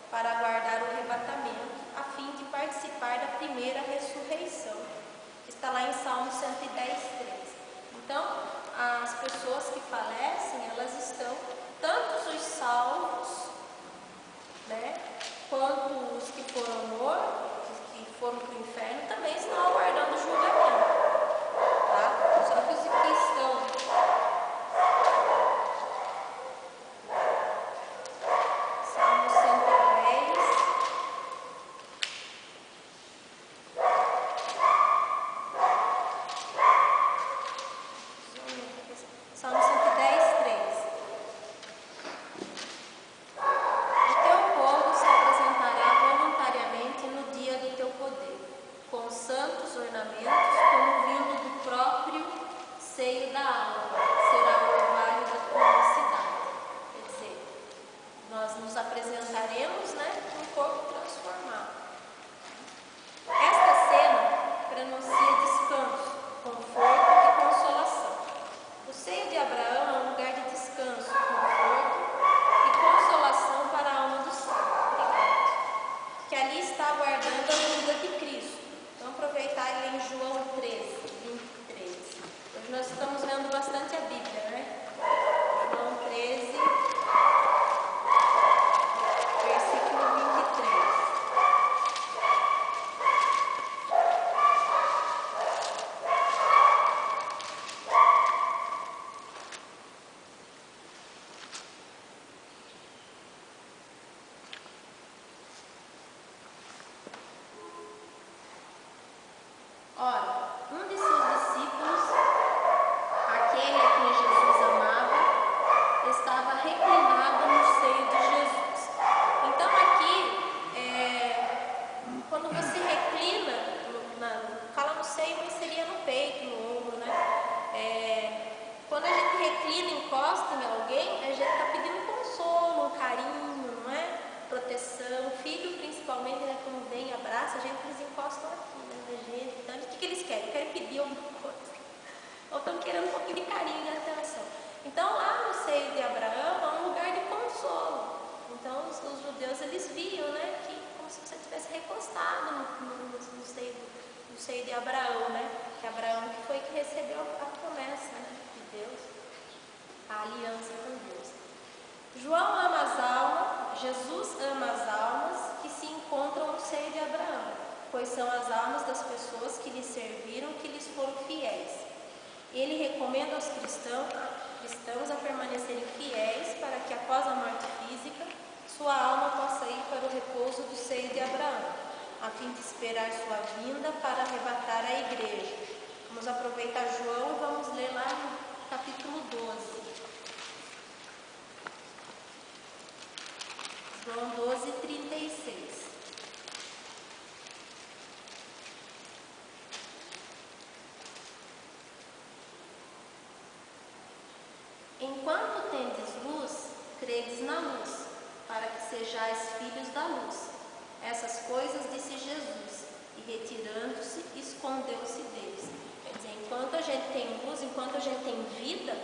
Speaker 1: para aguardar o arrebatamento, a fim de participar da primeira ressurreição. Está lá em Salmo 110:3. Então, as pessoas que falecem, elas estão, tanto os salvos, né, quanto os que foram mortos, os que foram para o inferno, também estão aguardando o julgamento. Tá? Só que os que estão Salmo 110:3. O teu povo se apresentará voluntariamente no dia do teu poder, com santos ornamentos, como vindo do próprio seio da alma, será o orvalho da tua cidade. Quer dizer, nós nos apresentaremos, né, com um corpo transformado. Esta cena prenuncia descanso, conforto e consolação. O seio de Abraão é um lugar de descanso, conforto e consolação para a alma do santo, que ali está aguardando a vinda de Cristo. Vamos aproveitar ele em João 13:23. Hoje nós estamos lendo bastante a Bíblia, né? João 13, versículo 23. Ora, um de seus discípulos, aquele a quem Jesus amava, estava reclinado no seio de Jesus. Então aqui, quando você reclina, fala no seio, mas seria no peito, no ombro, né? Quando a gente reclina e encosta em alguém, a gente está pedindo consolo, um carinho, não é? Proteção. O filho, principalmente, né, quando vem e abraça, eles encostam aqui, né, na gente. Então, o que eles querem? Querem pedir alguma coisa. Ou estão querendo um pouquinho de carinho e atenção. Então, lá no seio de Abraão, é um lugar de consolo. Então, os judeus, eles viam, né, que como se você tivesse recostado no seio de Abraão, né? Que Abraão que foi que recebeu a promessa, né, de Deus, a aliança com Deus. João ama as almas, Jesus ama as almas que se encontram no seio de Abraão, pois são as almas das pessoas que lhe serviram, que lhes foram fiéis. Ele recomenda aos cristãos a permanecerem fiéis para que após a morte física, sua alma possa ir para o repouso do seio de Abraão, a fim de esperar sua vinda para arrebatar a igreja. Vamos aproveitar João e vamos ler lá no capítulo 12. João 12:36. enquanto tendes luz, credes na luz, para que sejais filhos da luz. Essas coisas disse Jesus, e retirando-se, escondeu-se deles. Quer dizer, enquanto a gente tem luz, enquanto a gente tem vida,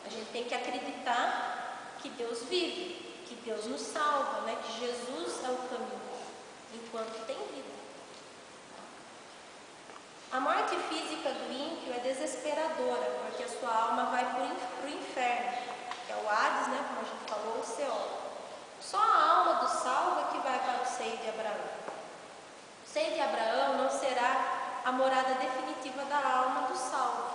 Speaker 1: a gente tem que acreditar que Deus vive, que Deus nos salva, né? Que Jesus é o caminho, enquanto tem vida. A morte física do ímpio é desesperadora, porque a sua alma vai para o inferno, que é o Hades, né? Como a gente falou, o Seol. Só a alma do salvo é que vai para o seio de Abraão. O seio de Abraão não será a morada definitiva da alma do salvo.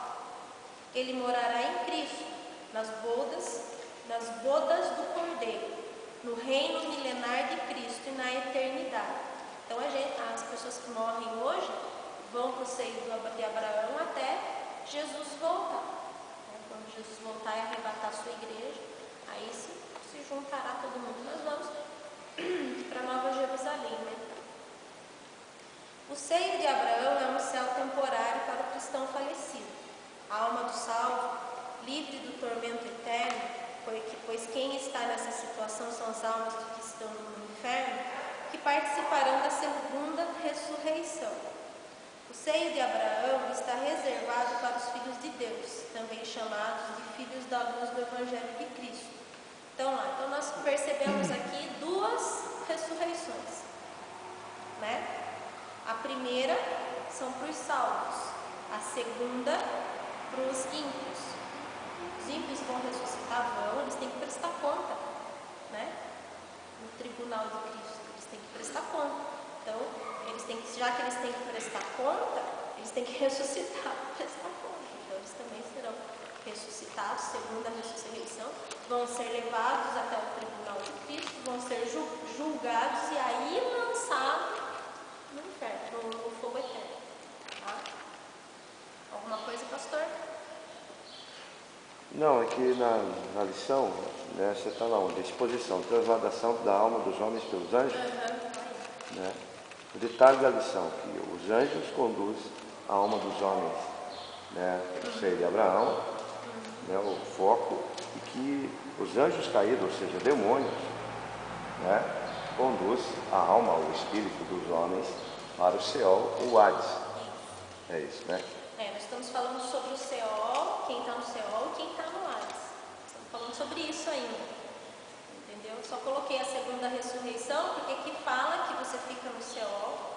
Speaker 1: Ele morará em Cristo, nas bodas do Cordeiro, no reino milenar de Cristo e na eternidade. Então as pessoas que morrem hoje vão para o seio de Abraão até Jesus voltar. Quando Jesus voltar e arrebatar a sua igreja, aí se juntará todo mundo. Nós vamos para Nova Jerusalém, né? O seio de Abraão é um céu temporário para o cristão falecido. A alma do salvo, livre do tormento eterno, pois quem está nessa situação são as almas que estão no inferno, que participarão da segunda ressurreição. O seio de Abraão está reservado para os filhos de Deus, também chamados de filhos da luz do Evangelho de Cristo. Então nós percebemos aqui duas ressurreições, né? A primeira são para os salvos, a segunda para os ímpios. Os ímpios vão ressuscitar, eles têm que prestar conta, né? No tribunal de Cristo, eles têm que prestar conta. Então, já que eles têm que prestar conta, eles têm que ressuscitar para prestar conta. Então, eles também serão ressuscitados, segundo a ressurreição, vão ser levados até o tribunal de Cristo, vão ser julgados e aí lançados no inferno, no fogo eterno. Tá? Alguma coisa, pastor?
Speaker 2: Não, é que na lição, né, você está lá onde? Exposição, transladação da alma dos homens pelos anjos. Né? O detalhe da lição, que os anjos conduzem a alma dos homens, né, para o seio de Abraão, né, o foco, e que os anjos caídos, ou seja, demônios, né, conduz a alma, o espírito dos homens para o Seol, o Hades. É isso, né?
Speaker 1: Nós estamos falando sobre o Seol, quem está no Seol e quem está no Hades. Estamos falando sobre isso ainda. Entendeu? Só coloquei a segunda ressurreição, porque aqui fala que você fica no Seol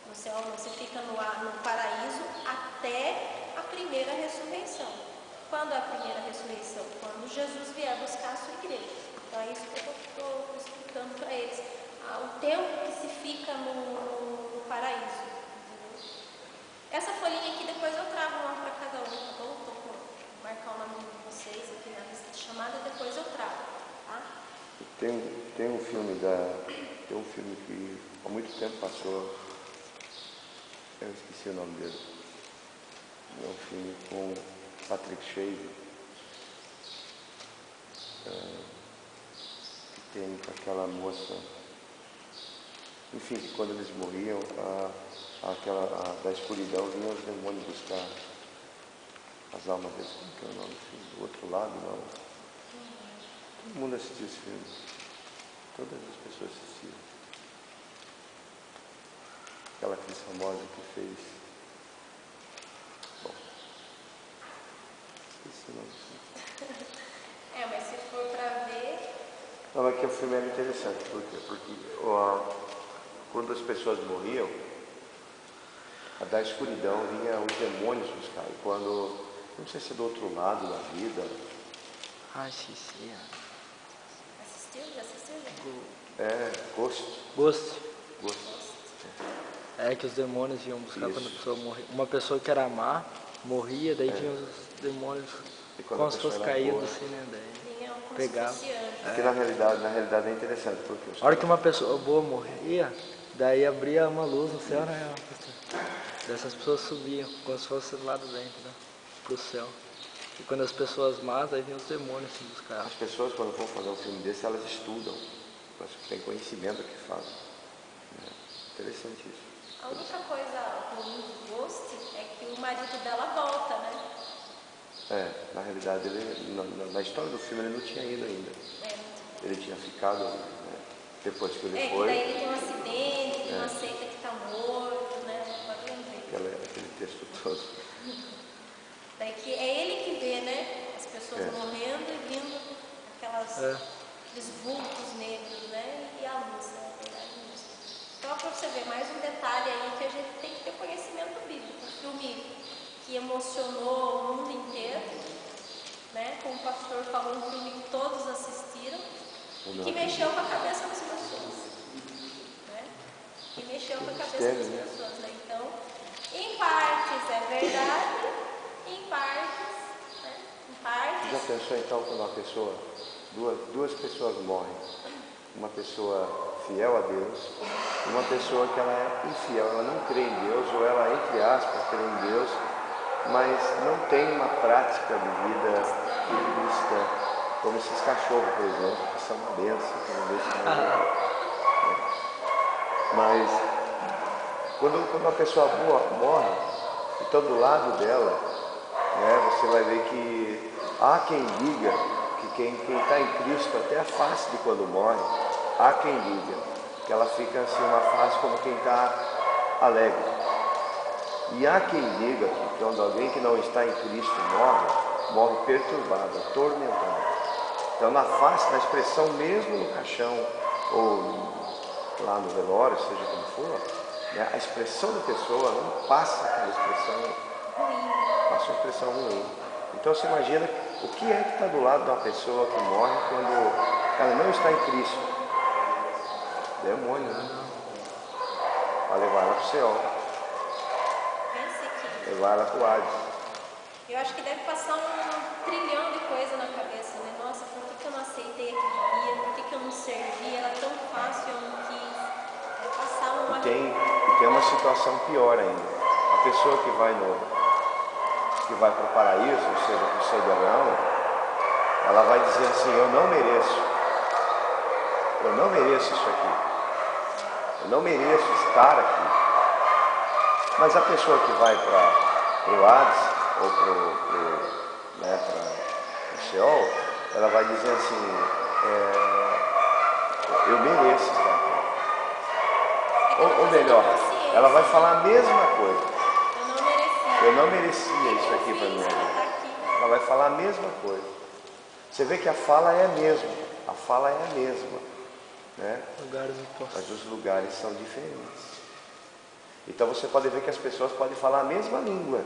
Speaker 1: não, você fica no paraíso até a primeira ressurreição. Quando é a primeira ressurreição? Quando Jesus vier buscar a sua igreja. Então é isso que eu estou explicando para eles. O tempo que se fica no paraíso. Entendeu? Essa folhinha aqui depois eu trago uma para cada um, tá bom? Vou marcar o nome de vocês aqui na lista de chamada, depois eu trago, tá?
Speaker 2: Tem um filme que há muito tempo passou, eu esqueci o nome dele. É um filme com Patrick Swayze, que tem com aquela moça, enfim, que quando eles morriam, da escuridão vinham os demônios buscar as almas deles. Como que é o nome do filme? Do outro lado, não. Todo mundo assistiu esse filme. Todas as pessoas assistiram. Aquela atriz famosa que fez. Bom. Esqueci o nome do filme.
Speaker 1: Mas se for para ver.
Speaker 2: Não, é que o filme era interessante. Por quê? Porque quando as pessoas morriam, da escuridão vinha os demônios buscar. E quando. Não sei se é do outro lado da vida.
Speaker 5: Esqueci.
Speaker 1: Já assistiu?
Speaker 2: Ghost.
Speaker 5: É que os demônios iam buscar. Isso. Quando a pessoa morria. Uma pessoa que era má morria, daí vinham os demônios como se fosse caído assim, né? Daí pegava.
Speaker 2: Porque na realidade é interessante. Porque
Speaker 5: a hora que uma pessoa boa morria, daí abria uma luz no céu, né? Dessas pessoas subiam, como se fosse do lado dentro, né? Pro céu. E quando as pessoas más, aí vinham os demônios se buscar.
Speaker 2: As pessoas, quando vão fazer um filme desse, elas estudam. Elas têm conhecimento do que fazem. Interessante isso.
Speaker 1: A única coisa ruim do Ghost é que o marido dela volta, né?
Speaker 2: Na realidade, na história do filme ele não tinha ido ainda. Ele tinha ficado, né, depois que ele foi.
Speaker 1: Que daí ele tem um acidente, tem uma seita que está morto, né? Pode ver.
Speaker 2: Aquele texto todo.
Speaker 1: Daí que é ele que vê, né? As pessoas morrendo e vindo aqueles vultos negros, né? E a luz, né? Então, para você ver mais um detalhe aí que a gente tem que ter conhecimento bíblico. Um filme que emocionou o mundo inteiro, né? Como o pastor falou, um filme que todos assistiram e que mexeu com a cabeça das pessoas, né? Que mexeu com a cabeça das pessoas, né? Então, em partes é verdade, em partes, né? Em partes.
Speaker 2: Já pensou então quando uma pessoa, duas pessoas morrem? Uma pessoa fiel a Deus, uma pessoa que ela é infiel, ela não crê em Deus, ou ela, entre aspas, crê em Deus, mas não tem uma prática de vida cristã, como esses cachorros, por exemplo, que são uma bênção, que não deixam mas quando uma pessoa morre, então do lado dela, né, você vai ver que há quem diga que quem está em Cristo, até a face de quando morre, há quem diga que ela fica assim, uma face como quem está alegre. E há quem diga que quando alguém que não está em Cristo morre perturbado, atormentado. Então na face, na expressão mesmo no caixão, ou lá no velório, seja como for, né, a expressão da pessoa não passa aquela expressão, passa uma expressão ruim. Então você imagina o que é que está do lado de uma pessoa que morre quando ela não está em Cristo. Demônio, né? Vai levar ela para o céu. Levar ela para o Hades.
Speaker 1: Eu acho que deve passar um trilhão de coisa na cabeça, né? Nossa, por que eu não aceitei aquele dia? Por que eu não servi? Era tão fácil, eu não quis. Deve passar uma...
Speaker 2: E tem uma situação pior ainda. A pessoa que vai para o paraíso, ou seja, para o céu de Abraão, ela vai dizer assim, eu não mereço isso aqui. Eu não mereço estar aqui. Mas a pessoa que vai para o Hades, ou para o Sheol, ela vai dizer assim, eu mereço estar aqui. Ou melhor, ela vai falar a mesma coisa. Eu não merecia isso aqui para mim. Ela vai falar a mesma coisa. Você vê que a fala é a mesma. A fala é a mesma. Né? Mas os lugares são diferentes. Então você pode ver que as pessoas podem falar a mesma língua,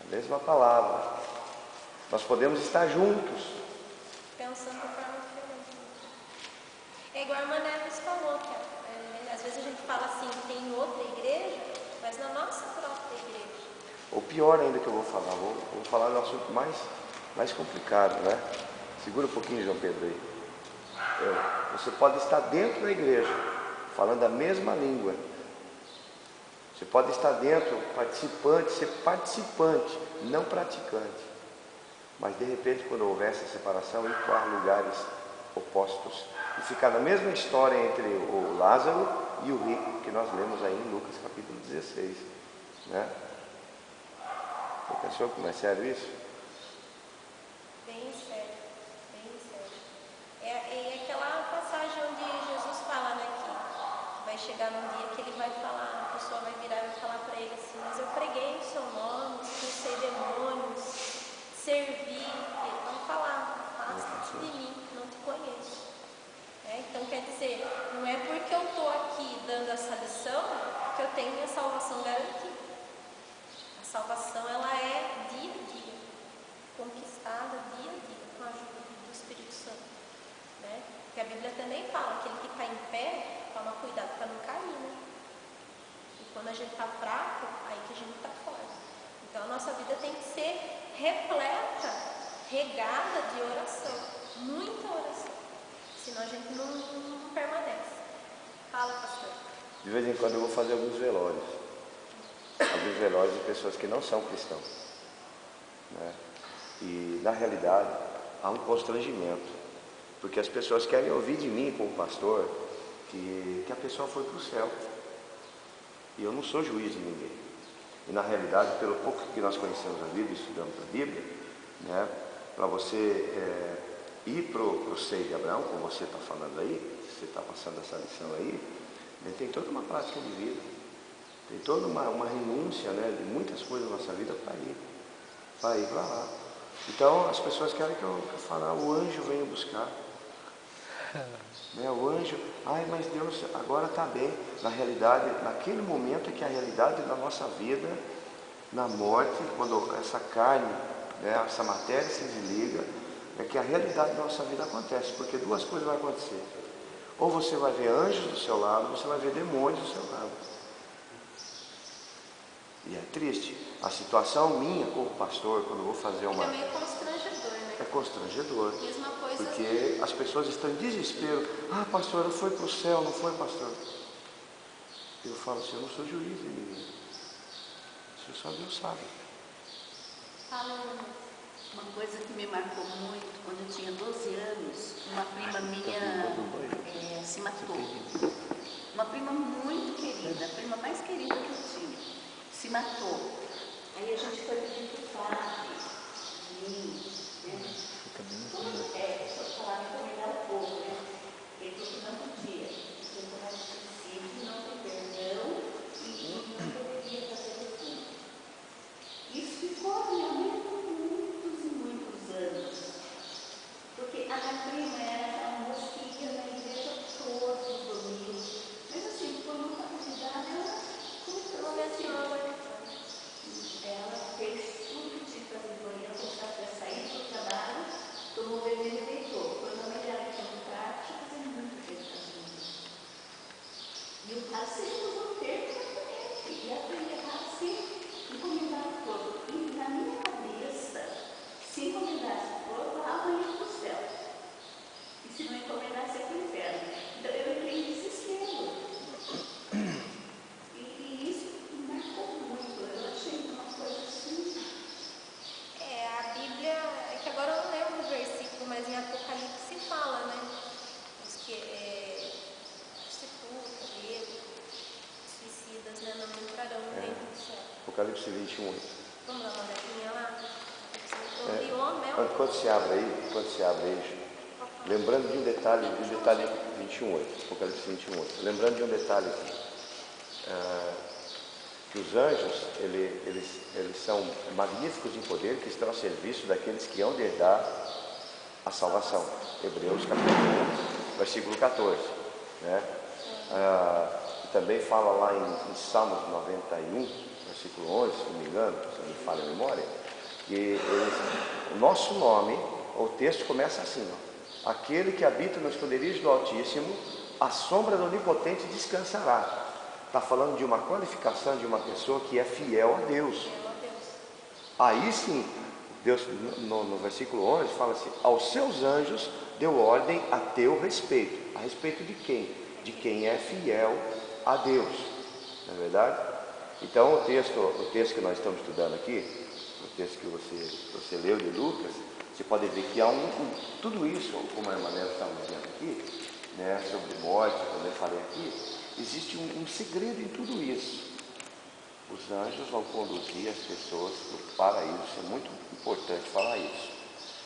Speaker 2: a mesma palavra. Nós podemos estar juntos.
Speaker 1: Pensando de forma diferente. É igual a irmã Neves falou, que às vezes a gente fala assim, tem outra igreja, mas na nossa própria igreja.
Speaker 2: Ou pior ainda que eu vou falar, vou falar do assunto mais complicado, né? Segura um pouquinho, João Pedro, aí. Você pode estar dentro da igreja, falando a mesma língua. Você pode estar dentro, ser participante, não praticante. Mas de repente, quando houver essa separação, ir para lugares opostos. E ficar na mesma história entre o Lázaro e o rico, que nós lemos aí em Lucas capítulo 16. Né? Você pensou que não é sério isso?
Speaker 1: Bem sério, bem sério. É aquela passagem onde Jesus fala, né, que vai chegar num dia que ele vai falar, a pessoa vai virar e vai falar para ele assim, mas eu preguei o seu nome, expulsei demônios, servi, ele vai falar, afasta-te de mim, não te conheço. Então quer dizer, não é porque eu estou aqui dando essa lição que eu tenho minha salvação garantida. A salvação ela é dia a dia, conquistada dia a dia com a ajuda do Espírito Santo. Né? Porque a Bíblia também fala, aquele que está em pé, toma cuidado para não cair, né? E quando a gente está fraco, aí que a gente está forte. Então a nossa vida tem que ser repleta, regada de oração, muita oração. Senão a gente não permanece. Fala, pastor.
Speaker 2: De vez em quando eu vou fazer alguns velórios. Alguns velórios de pessoas que não são cristãos. Né? E na realidade há um constrangimento. Porque as pessoas querem ouvir de mim como pastor que a pessoa foi para o céu. E eu não sou juiz de ninguém. E na realidade, pelo pouco que nós conhecemos a Bíblia, estudamos a Bíblia, né, para você ir para o seio de Abraão, como você está falando aí, você está passando essa lição aí, né, tem toda uma prática de vida, tem toda uma renúncia, né, de muitas coisas na nossa vida para ir para lá. Então as pessoas querem que eu fale, o anjo venha buscar. Né, o anjo, mas Deus agora está bem. Na realidade, naquele momento é que a realidade da nossa vida, na morte, quando essa carne, né, essa matéria se desliga, é que a realidade da nossa vida acontece, porque duas coisas vão acontecer. Ou você vai ver anjos do seu lado, ou você vai ver demônios do seu lado. E é triste. A situação minha como pastor, quando eu vou fazer uma...
Speaker 1: É meio constrangedor, né?
Speaker 2: É constrangedor.
Speaker 1: Mesma coisa.
Speaker 2: Porque as pessoas estão em desespero. Pastor, não foi para o céu, não foi, pastor. Eu falo assim, eu não sou juiz de ninguém. Isso só Deus sabe.
Speaker 4: Uma coisa que me marcou muito, quando eu tinha 12 anos, uma prima minha se matou. Uma prima muito querida, a prima mais querida que eu tinha, se matou. Aí a gente foi pedir para o padre, só falar me encomendar um pouco, né? Ele falou que não podia, porque ele tomava suicídio, não tem perdão e não poderia fazer o fim. Isso ficou na minha mente por muitos e muitos anos, porque a minha prima era aquela moça que ia na igreja todos os domingos, mas assim, por muita quantidade, ela começou a ser ela fez tudo que tinha que fazer por ela, gostava de sair do trabalho, tomou veneno e deitou. Quando a mãe dela tinha um prato, tinha fazendo muito meditação. E o cara sempre usou o termo exatamente. E a prima estava sempre encomendando o corpo. E na minha cabeça, se encomendasse o corpo, a alma ia para o céu. E se não encomendasse, ia para o inferno. Então eu entrei em desespero. E isso me marcou muito. Eu achei uma coisa assim.
Speaker 1: A Bíblia, é que agora eu não lembro o versículo, mas em Apocalipse fala, né? Os que prostitutas, bêbados, suicidas, né? Não entrarão no reino do céu.
Speaker 2: Apocalipse 21.
Speaker 1: Vamos dar uma olhadinha lá?
Speaker 2: Quando se abre aí, lembrando de um detalhe 21:8, Apocalipse 21:8. Lembrando de um detalhe aqui, que os anjos, eles são magníficos em poder, que estão a serviço daqueles que hão de herdar a salvação. Hebreus capítulo 1, versículo 14. Né? E também fala lá em Salmos 91, versículo 11, se não me engano, se não me falha a memória, que o nosso nome, o texto começa assim, aquele que habita no esconderijo do Altíssimo, a sombra do Onipotente descansará. Está falando de uma qualificação de uma pessoa que é fiel a Deus. Aí sim, Deus no versículo 11 fala assim, aos seus anjos deu ordem a teu respeito. A respeito de quem? De quem é fiel a Deus. Não é verdade? Então o texto que nós estamos estudando aqui, o texto que você leu de Lucas, você pode ver que há tudo isso, como a irmã Nela estava dizendo aqui, né, sobre morte, como eu falei aqui, existe um segredo em tudo isso. Os anjos vão conduzir as pessoas para o paraíso, isso é muito importante falar isso,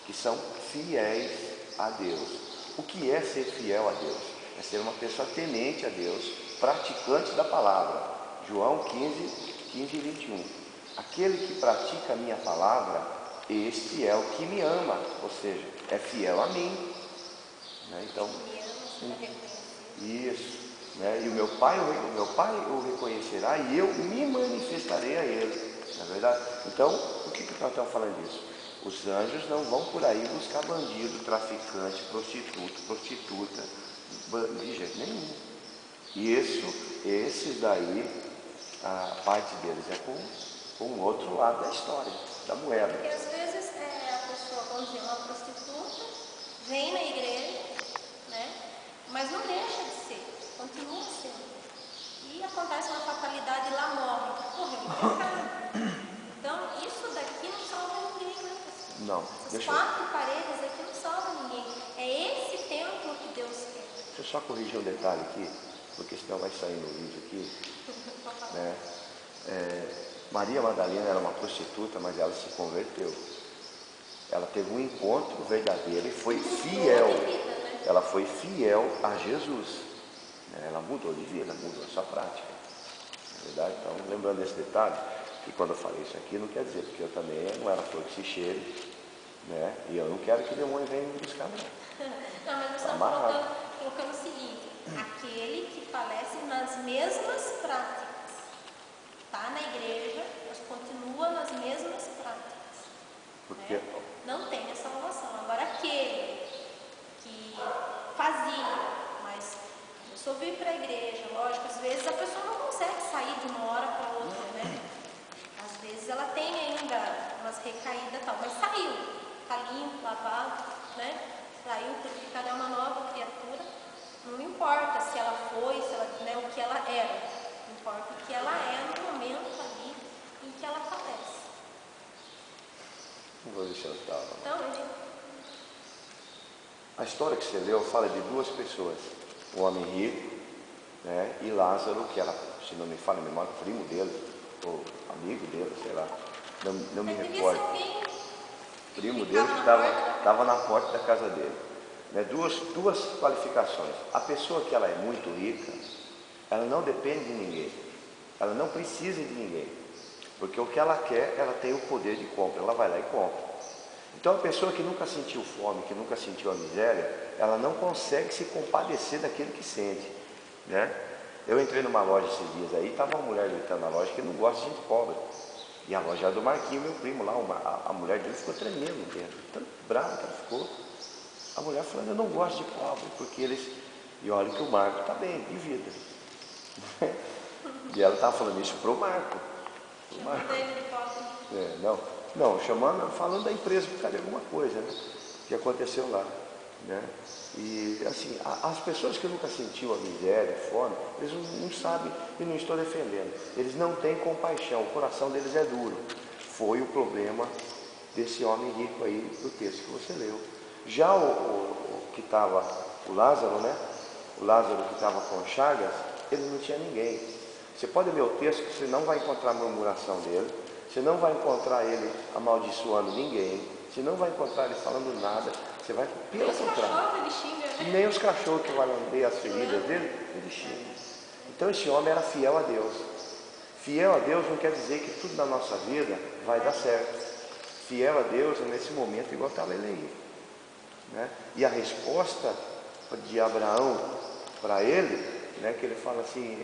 Speaker 2: que são fiéis a Deus. O que é ser fiel a Deus? É ser uma pessoa temente a Deus, praticante da palavra. João 15 e 21. Aquele que pratica a minha palavra, este é o que me ama, ou seja, é fiel a mim. Né? Então, isso. Né? E o meu pai o reconhecerá e eu me manifestarei a ele. Não é verdade? Então, por que nós estamos falando disso? Os anjos não vão por aí buscar bandido, traficante, prostituta, de jeito nenhum. E esses daí, a parte deles é com o outro lado da história, da moeda.
Speaker 1: Porque às vezes a pessoa, vamos dizer, uma prostituta, vem na igreja, né? Mas não deixa de ser, continua sendo. E acontece uma fatalidade e lá morre, morreu em pecado. Então, isso daqui não salva ninguém, né?
Speaker 2: Não.
Speaker 1: Essas 4 paredes aqui não salvam ninguém. É esse templo que Deus quer.
Speaker 2: Deixa eu só corrigir um detalhe aqui, porque senão vai sair no vídeo aqui. Né? Maria Madalena era uma prostituta, mas ela se converteu. Ela teve um encontro verdadeiro e foi fiel. Ela foi fiel a Jesus. Ela mudou de vida, mudou a sua prática. Na verdade, então, lembrando desse detalhe, que quando eu falei isso aqui, não quer dizer, porque eu também não era flor que se cheire, né? E eu não quero que o demônio venha me buscar, não.
Speaker 1: Não, mas nós estamos colocando o seguinte: aquele que falece nas mesmas práticas. Está na igreja, mas continua nas mesmas práticas.
Speaker 2: Porque...
Speaker 1: né? Não tem a salvação. Agora, aquele que fazia, mas começou a vir para a igreja, lógico, às vezes a pessoa não consegue sair de uma hora para outra, né? Às vezes ela tem ainda umas recaídas e tal, mas saiu, está limpo, lavado, né? Saiu, purificada, é uma nova criatura. Não importa se ela foi, se ela, né, o que ela era. Importa o que ela é no momento ali em que ela falece.
Speaker 2: Não vou deixar eu estar.
Speaker 1: Então,
Speaker 2: a história que você leu fala de duas pessoas. O homem rico, né, e Lázaro, que era, se não me falha a memória, primo dele, ou amigo dele, sei lá. Não me recordo. Primo dele que estava na porta da casa dele. Né, duas qualificações. A pessoa que ela é muito rica, ela não depende de ninguém. Ela não precisa de ninguém. Porque o que ela quer, ela tem o poder de compra. Ela vai lá e compra. Então a pessoa que nunca sentiu fome, que nunca sentiu a miséria, ela não consegue se compadecer daquele que sente, né? Eu entrei numa loja esses dias aí, estava uma mulher gritando na loja que não gosta de gente pobre. E a loja era do Marquinho, meu primo lá, a mulher dele ficou tremendo dentro, tão brava que ela ficou. A mulher falando, eu não gosto de pobre, porque eles... E olha que o Marco está bem, de vida. E ela estava falando isso pro Marco. Não, falando da empresa por causa de alguma coisa, né, que aconteceu lá, né? E assim, as pessoas que nunca sentiram a miséria, a fome, eles não sabem, e não estou defendendo, eles não têm compaixão, o coração deles é duro. Foi o problema desse homem rico aí do texto que você leu. Já o que estava, o Lázaro, né? O Lázaro que estava com chagas, ele não tinha ninguém. Você pode ler o texto que você não vai encontrar a murmuração dele, você não vai encontrar ele amaldiçoando ninguém, você não vai encontrar ele falando nada, você vai, pelo contrário. Nem os cachorros que vão lamber as feridas dele, ele xinga. Então esse homem era fiel a Deus. Fiel a Deus não quer dizer que tudo na nossa vida vai dar certo. Fiel a Deus é nesse momento igual estava ele aí, né? E a resposta de Abraão para ele, né, que ele fala assim,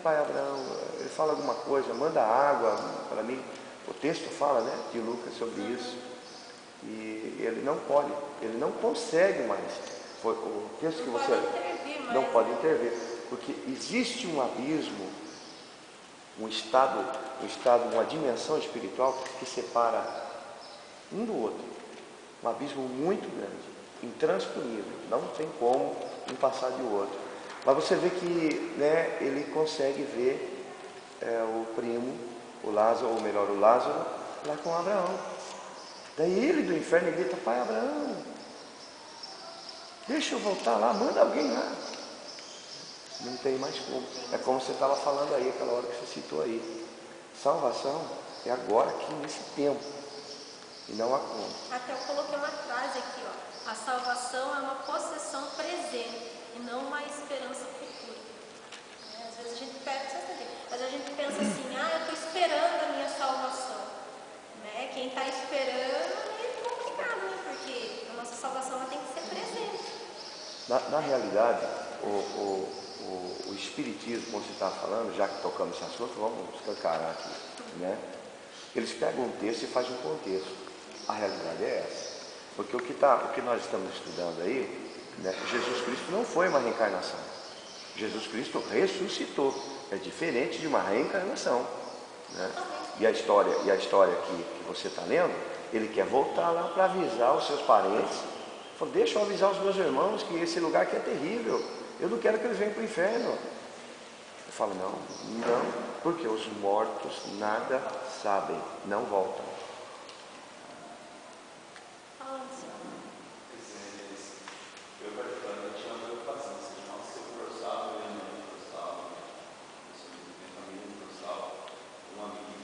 Speaker 2: pai Abraão, ele fala alguma coisa, manda água para mim. O texto fala, né, de Lucas sobre isso. E ele não pode, ele não consegue mais. Foi o texto que você não pode intervir, porque existe um abismo, um estado, uma dimensão espiritual que separa um do outro. Um abismo muito grande, intransponível, não tem como um passar de outro. Mas você vê que, né, ele consegue ver o primo, o Lázaro, ou melhor, o Lázaro, lá com Abraão. Daí ele do inferno grita, pai Abraão, deixa eu voltar lá, manda alguém lá. Não tem mais como. É como você estava falando aí, aquela hora que você citou aí. Salvação é agora, aqui, nesse tempo. E não há como.
Speaker 1: Até eu coloquei uma frase aqui, ó. A salvação é uma possessão presente e não uma esperança futura. Às vezes a gente pensa assim, mas a gente pensa assim, eu estou esperando a minha salvação. Né? Quem está esperando é meio complicado, né? Porque a nossa salvação ela tem que ser presente.
Speaker 2: Na realidade, o Espiritismo, como você está falando, já que tocamos esse assunto, vamos escancarar aqui, né? Eles pegam um texto e fazem um contexto. A realidade é essa. Porque o que nós estamos estudando aí, né, Jesus Cristo não foi uma reencarnação. Jesus Cristo ressuscitou. É diferente de uma reencarnação, né? E a história que você está lendo, ele quer voltar lá para avisar os seus parentes. Falou, deixa eu avisar os meus irmãos que esse lugar aqui é terrível. Eu não quero que eles venham para o inferno. Eu falo, não, porque os mortos nada sabem, não voltam.
Speaker 3: Eu particularmente tinha uma preocupação, se eu forçava, minha mãe forçava, minha família forçava, um amigo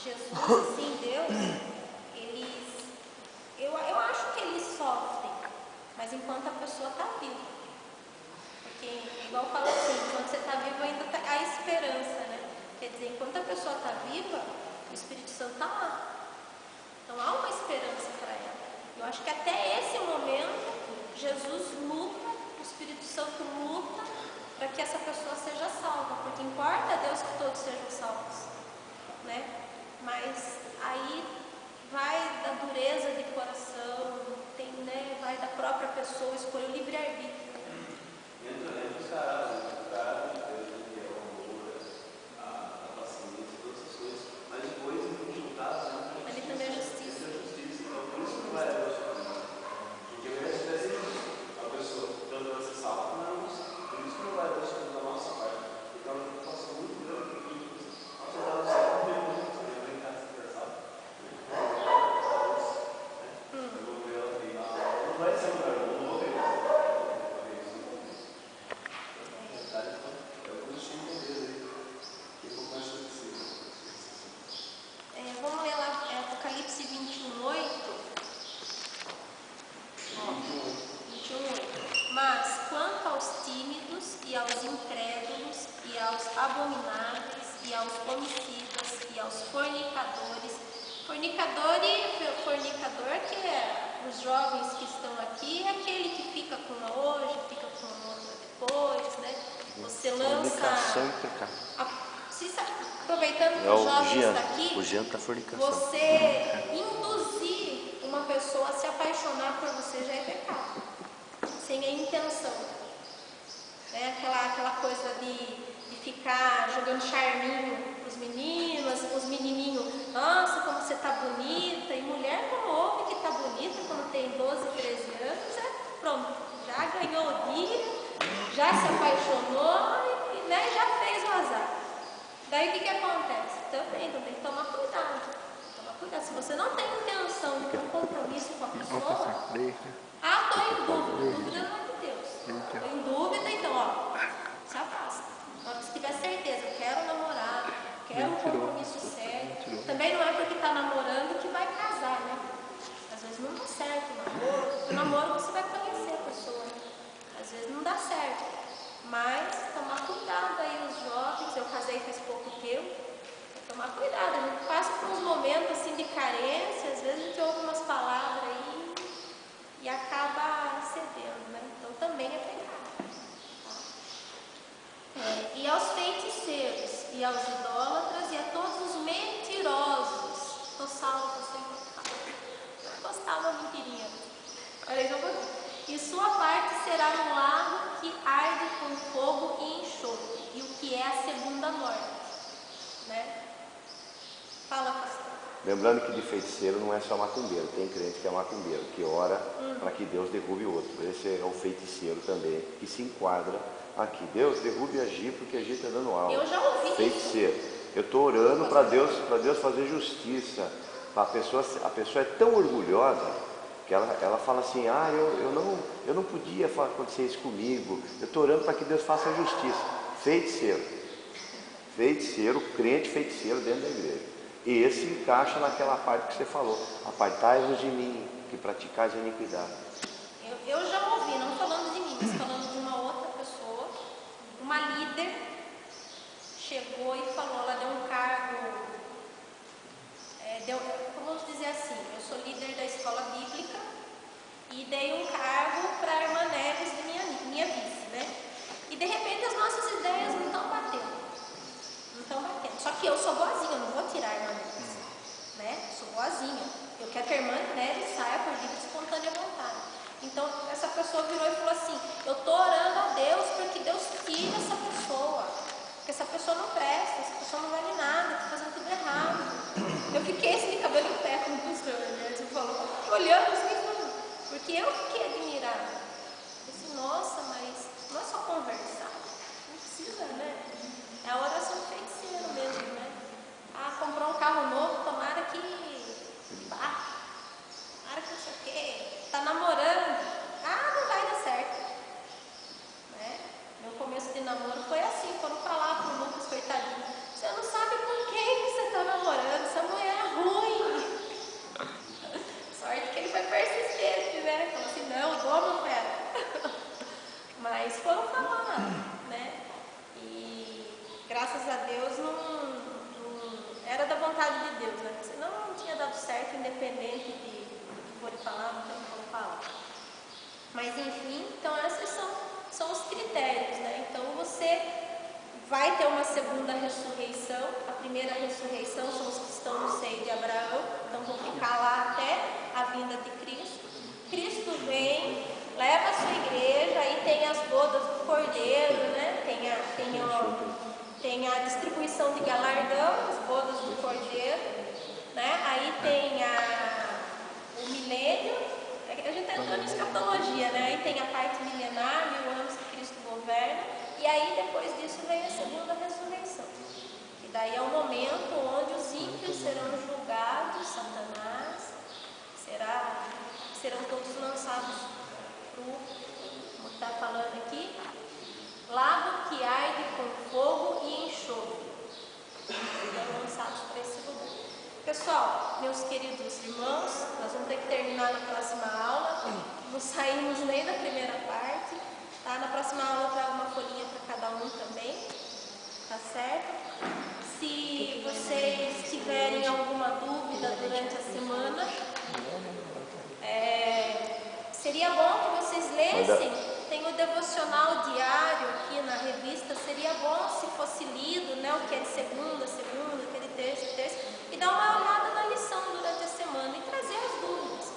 Speaker 1: Jesus, assim, Deus, eu acho que eles sofrem, mas enquanto a pessoa está viva. Porque, igual eu falo assim, quando você está vivo ainda há esperança, né? Quer dizer, enquanto a pessoa está viva, o Espírito Santo está lá. Então há uma esperança para ela. Eu acho que até esse momento, Jesus luta, o Espírito Santo luta para que essa pessoa seja salva. Porque importa a Deus que todos sejam salvos, né? Mas aí vai da dureza de coração, tem, né? Vai da própria pessoa escolher o livre-arbítrio.
Speaker 3: Entra os caras de Deus, que é o amor, a paciência, todas essas coisas, mas depois, em último caso,
Speaker 1: Ali também é justiça.
Speaker 3: Então, por isso que não vai Deus. Porque merece fazer isso. A pessoa, tanto ela se salva, não, por isso que não vai Deus da nossa parte. Porque é uma preocupação muito grande. Nossa, já não sei como é muito, você vai brincar de se interessar. Eu vou ver ela aí. Não vai ser um lugar, eu não vou ver isso.
Speaker 1: Vamos ler lá Apocalipse 21:8. 21:8. Mas quanto aos tímidos e aos incrédulos e aos abomináveis e aos homicidas e aos fornicadores, fornicador que é os jovens que estão aqui, é aquele que fica com uma hoje, fica com uma outra depois, né? Você lança
Speaker 2: Fornicação e pecado.
Speaker 1: Aproveitando que os jovens estão aqui,
Speaker 2: o janta da fornicação.
Speaker 1: você induzir uma pessoa a se apaixonar por você já é pecado, sem a intenção. Né? Aquela coisa de ficar jogando charminho para os meninos, os menininhos, nossa, como você está bonita, e mulher quando ouve que está bonita, quando tem 12, 13 anos, pronto, já ganhou o dia, já se apaixonou e né, já fez o azar. Daí o que acontece? Também, então tem que tomar cuidado. Se você não tem intenção de ter um compromisso com a pessoa, estou em dúvida. Dúvida não é de Deus. Estou em dúvida, então, se afasta. Na hora que você tiver certeza, eu quero namorar, quero um compromisso sério. Também não é porque está namorando que vai casar, né? Às vezes não dá certo o namoro. No namoro você vai conhecer a pessoa, né? Às vezes não dá certo. Mas tomar cuidado aí os jovens, eu casei faz pouco tempo, tomar cuidado, a gente passa por uns momentos assim de carência, às vezes a gente ouve umas palavras aí e acaba cedendo, né? Então também é pecado. E aos feiticeiros, e aos idólatras, e a todos os mentirosos, estou salvo, sem pecado. Eu gostava de mentirinha. Olha aí, eu vou. E sua parte será um lago que arde com fogo e enxofre, e o que é a segunda morte, né? Fala, pastor.
Speaker 2: Lembrando que de feiticeiro não é só macumbeiro, tem crente que é macumbeiro, que ora para que Deus derrube o outro. Esse é o feiticeiro também, que se enquadra aqui. Deus derrube Agir, porque Agir está dando aula.
Speaker 1: Eu já ouvi
Speaker 2: feiticeiro. Eu estou orando para Deus fazer justiça. A pessoa é tão orgulhosa que ela fala assim, eu não podia acontecer isso comigo, eu estou orando para que Deus faça justiça. Feiticeiro, crente feiticeiro dentro da igreja. E esse encaixa naquela parte que você falou, apartai-vos de mim, que praticais a iniquidade.
Speaker 1: Eu já ouvi, não falando de mim, mas falando de uma outra pessoa, uma líder chegou e falou, ela deu um cargo, vamos dizer assim, eu sou líder da escola bíblica e dei um cargo para a irmã Neves, minha vice, né? E de repente as nossas ideias não estão batendo. Só que eu sou boazinha, eu não vou tirar a irmã Neves, né? Eu sou boazinha. Eu quero que a irmã Neves saia por livre e espontânea vontade. Então essa pessoa virou e falou assim, eu estou orando a Deus para que Deus tire essa pessoa. Porque essa pessoa não presta, essa pessoa não vale nada, está fazendo tudo errado. Eu fiquei assim de cabelo em pé, como o pastor Edson falou, olhando assim, porque eu fiquei admirada. Eu disse, nossa, mas não é só conversar, não precisa, né? É a oração do feiticeiro mesmo, né? Comprou um carro novo, tomara que não sei o quê, está namorando, não vai dar certo. Né? Meu começo de namoro foi assim, foram falar pro Lucas, coitadinho, você não sabe com quem que você está namorando, essa mulher Mas enfim, então esses são os critérios, né? Então você vai ter uma segunda ressurreição. A primeira ressurreição são os que estão no seio de Abraão, então vão ficar lá até a vinda de Cristo. Cristo vem, leva a sua igreja, aí tem as bodas do Cordeiro, né? Tem a distribuição de galardão, as bodas do Cordeiro, né? Aí tem o milênio. A gente está entrando em escatologia, né? Aí tem a parte milenar, 1000 anos que Cristo governa, e aí depois disso vem a segunda ressurreição. E daí é o momento onde os ímpios serão julgados, Satanás, serão todos lançados para o, como está falando aqui, lago que arde com fogo e enxofre. Serão lançados para esse lugar. Pessoal, meus queridos irmãos, nós vamos ter que terminar na próxima aula. Não saímos nem da primeira parte. Tá? Na próxima aula eu trago uma folhinha para cada um também. Tá certo? Se vocês tiverem alguma dúvida durante a semana, seria bom que vocês lessem. Tem o devocional diário aqui na revista. Seria bom se fosse lido, né? O que é de segunda, o que é de terça, e dar uma olhada na lição durante a semana e trazer as dúvidas.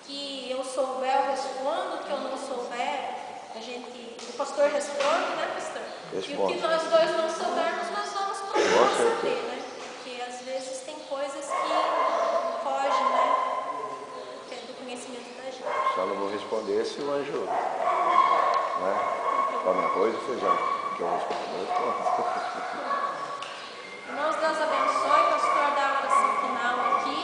Speaker 1: Que eu souber, eu respondo. Que eu não souber, o pastor responde, né, pastor?
Speaker 2: Responde.
Speaker 1: E o que nós dois não soubermos, nós vamos procurar saber, né? Porque às vezes tem coisas que fogem, né? Que é do conhecimento da gente.
Speaker 2: Só não vou responder se o anjo, né? Come arroz e feijão. Que eu respondo.
Speaker 1: Irmãos, Deus abençoe. Pastor, dá a oração final aqui.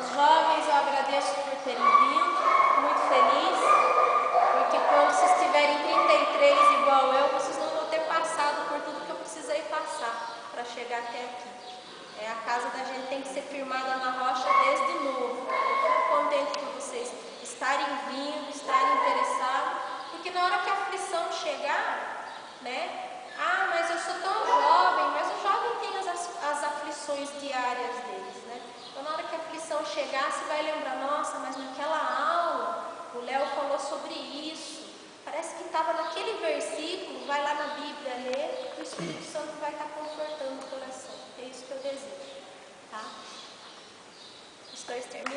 Speaker 1: Os jovens, eu agradeço por terem vindo. Muito feliz. Porque quando vocês tiverem 33 igual eu, vocês não vão ter passado por tudo que eu precisei passar para chegar até aqui. A casa da gente tem que ser firmada na rocha desde novo. Eu fico contente por vocês estarem vindo, estarem interessados. Porque na hora que a aflição chegar, né? Ah, mas eu sou tão jovem, mas o jovem tem as aflições diárias deles, né? Então na hora que a aflição chegar, você vai lembrar, nossa, mas naquela aula o Léo falou sobre isso. Parece que estava naquele versículo, vai lá na Bíblia ler, o Espírito Santo vai estar confortando o coração. É isso que eu desejo, tá? Os dois terminam.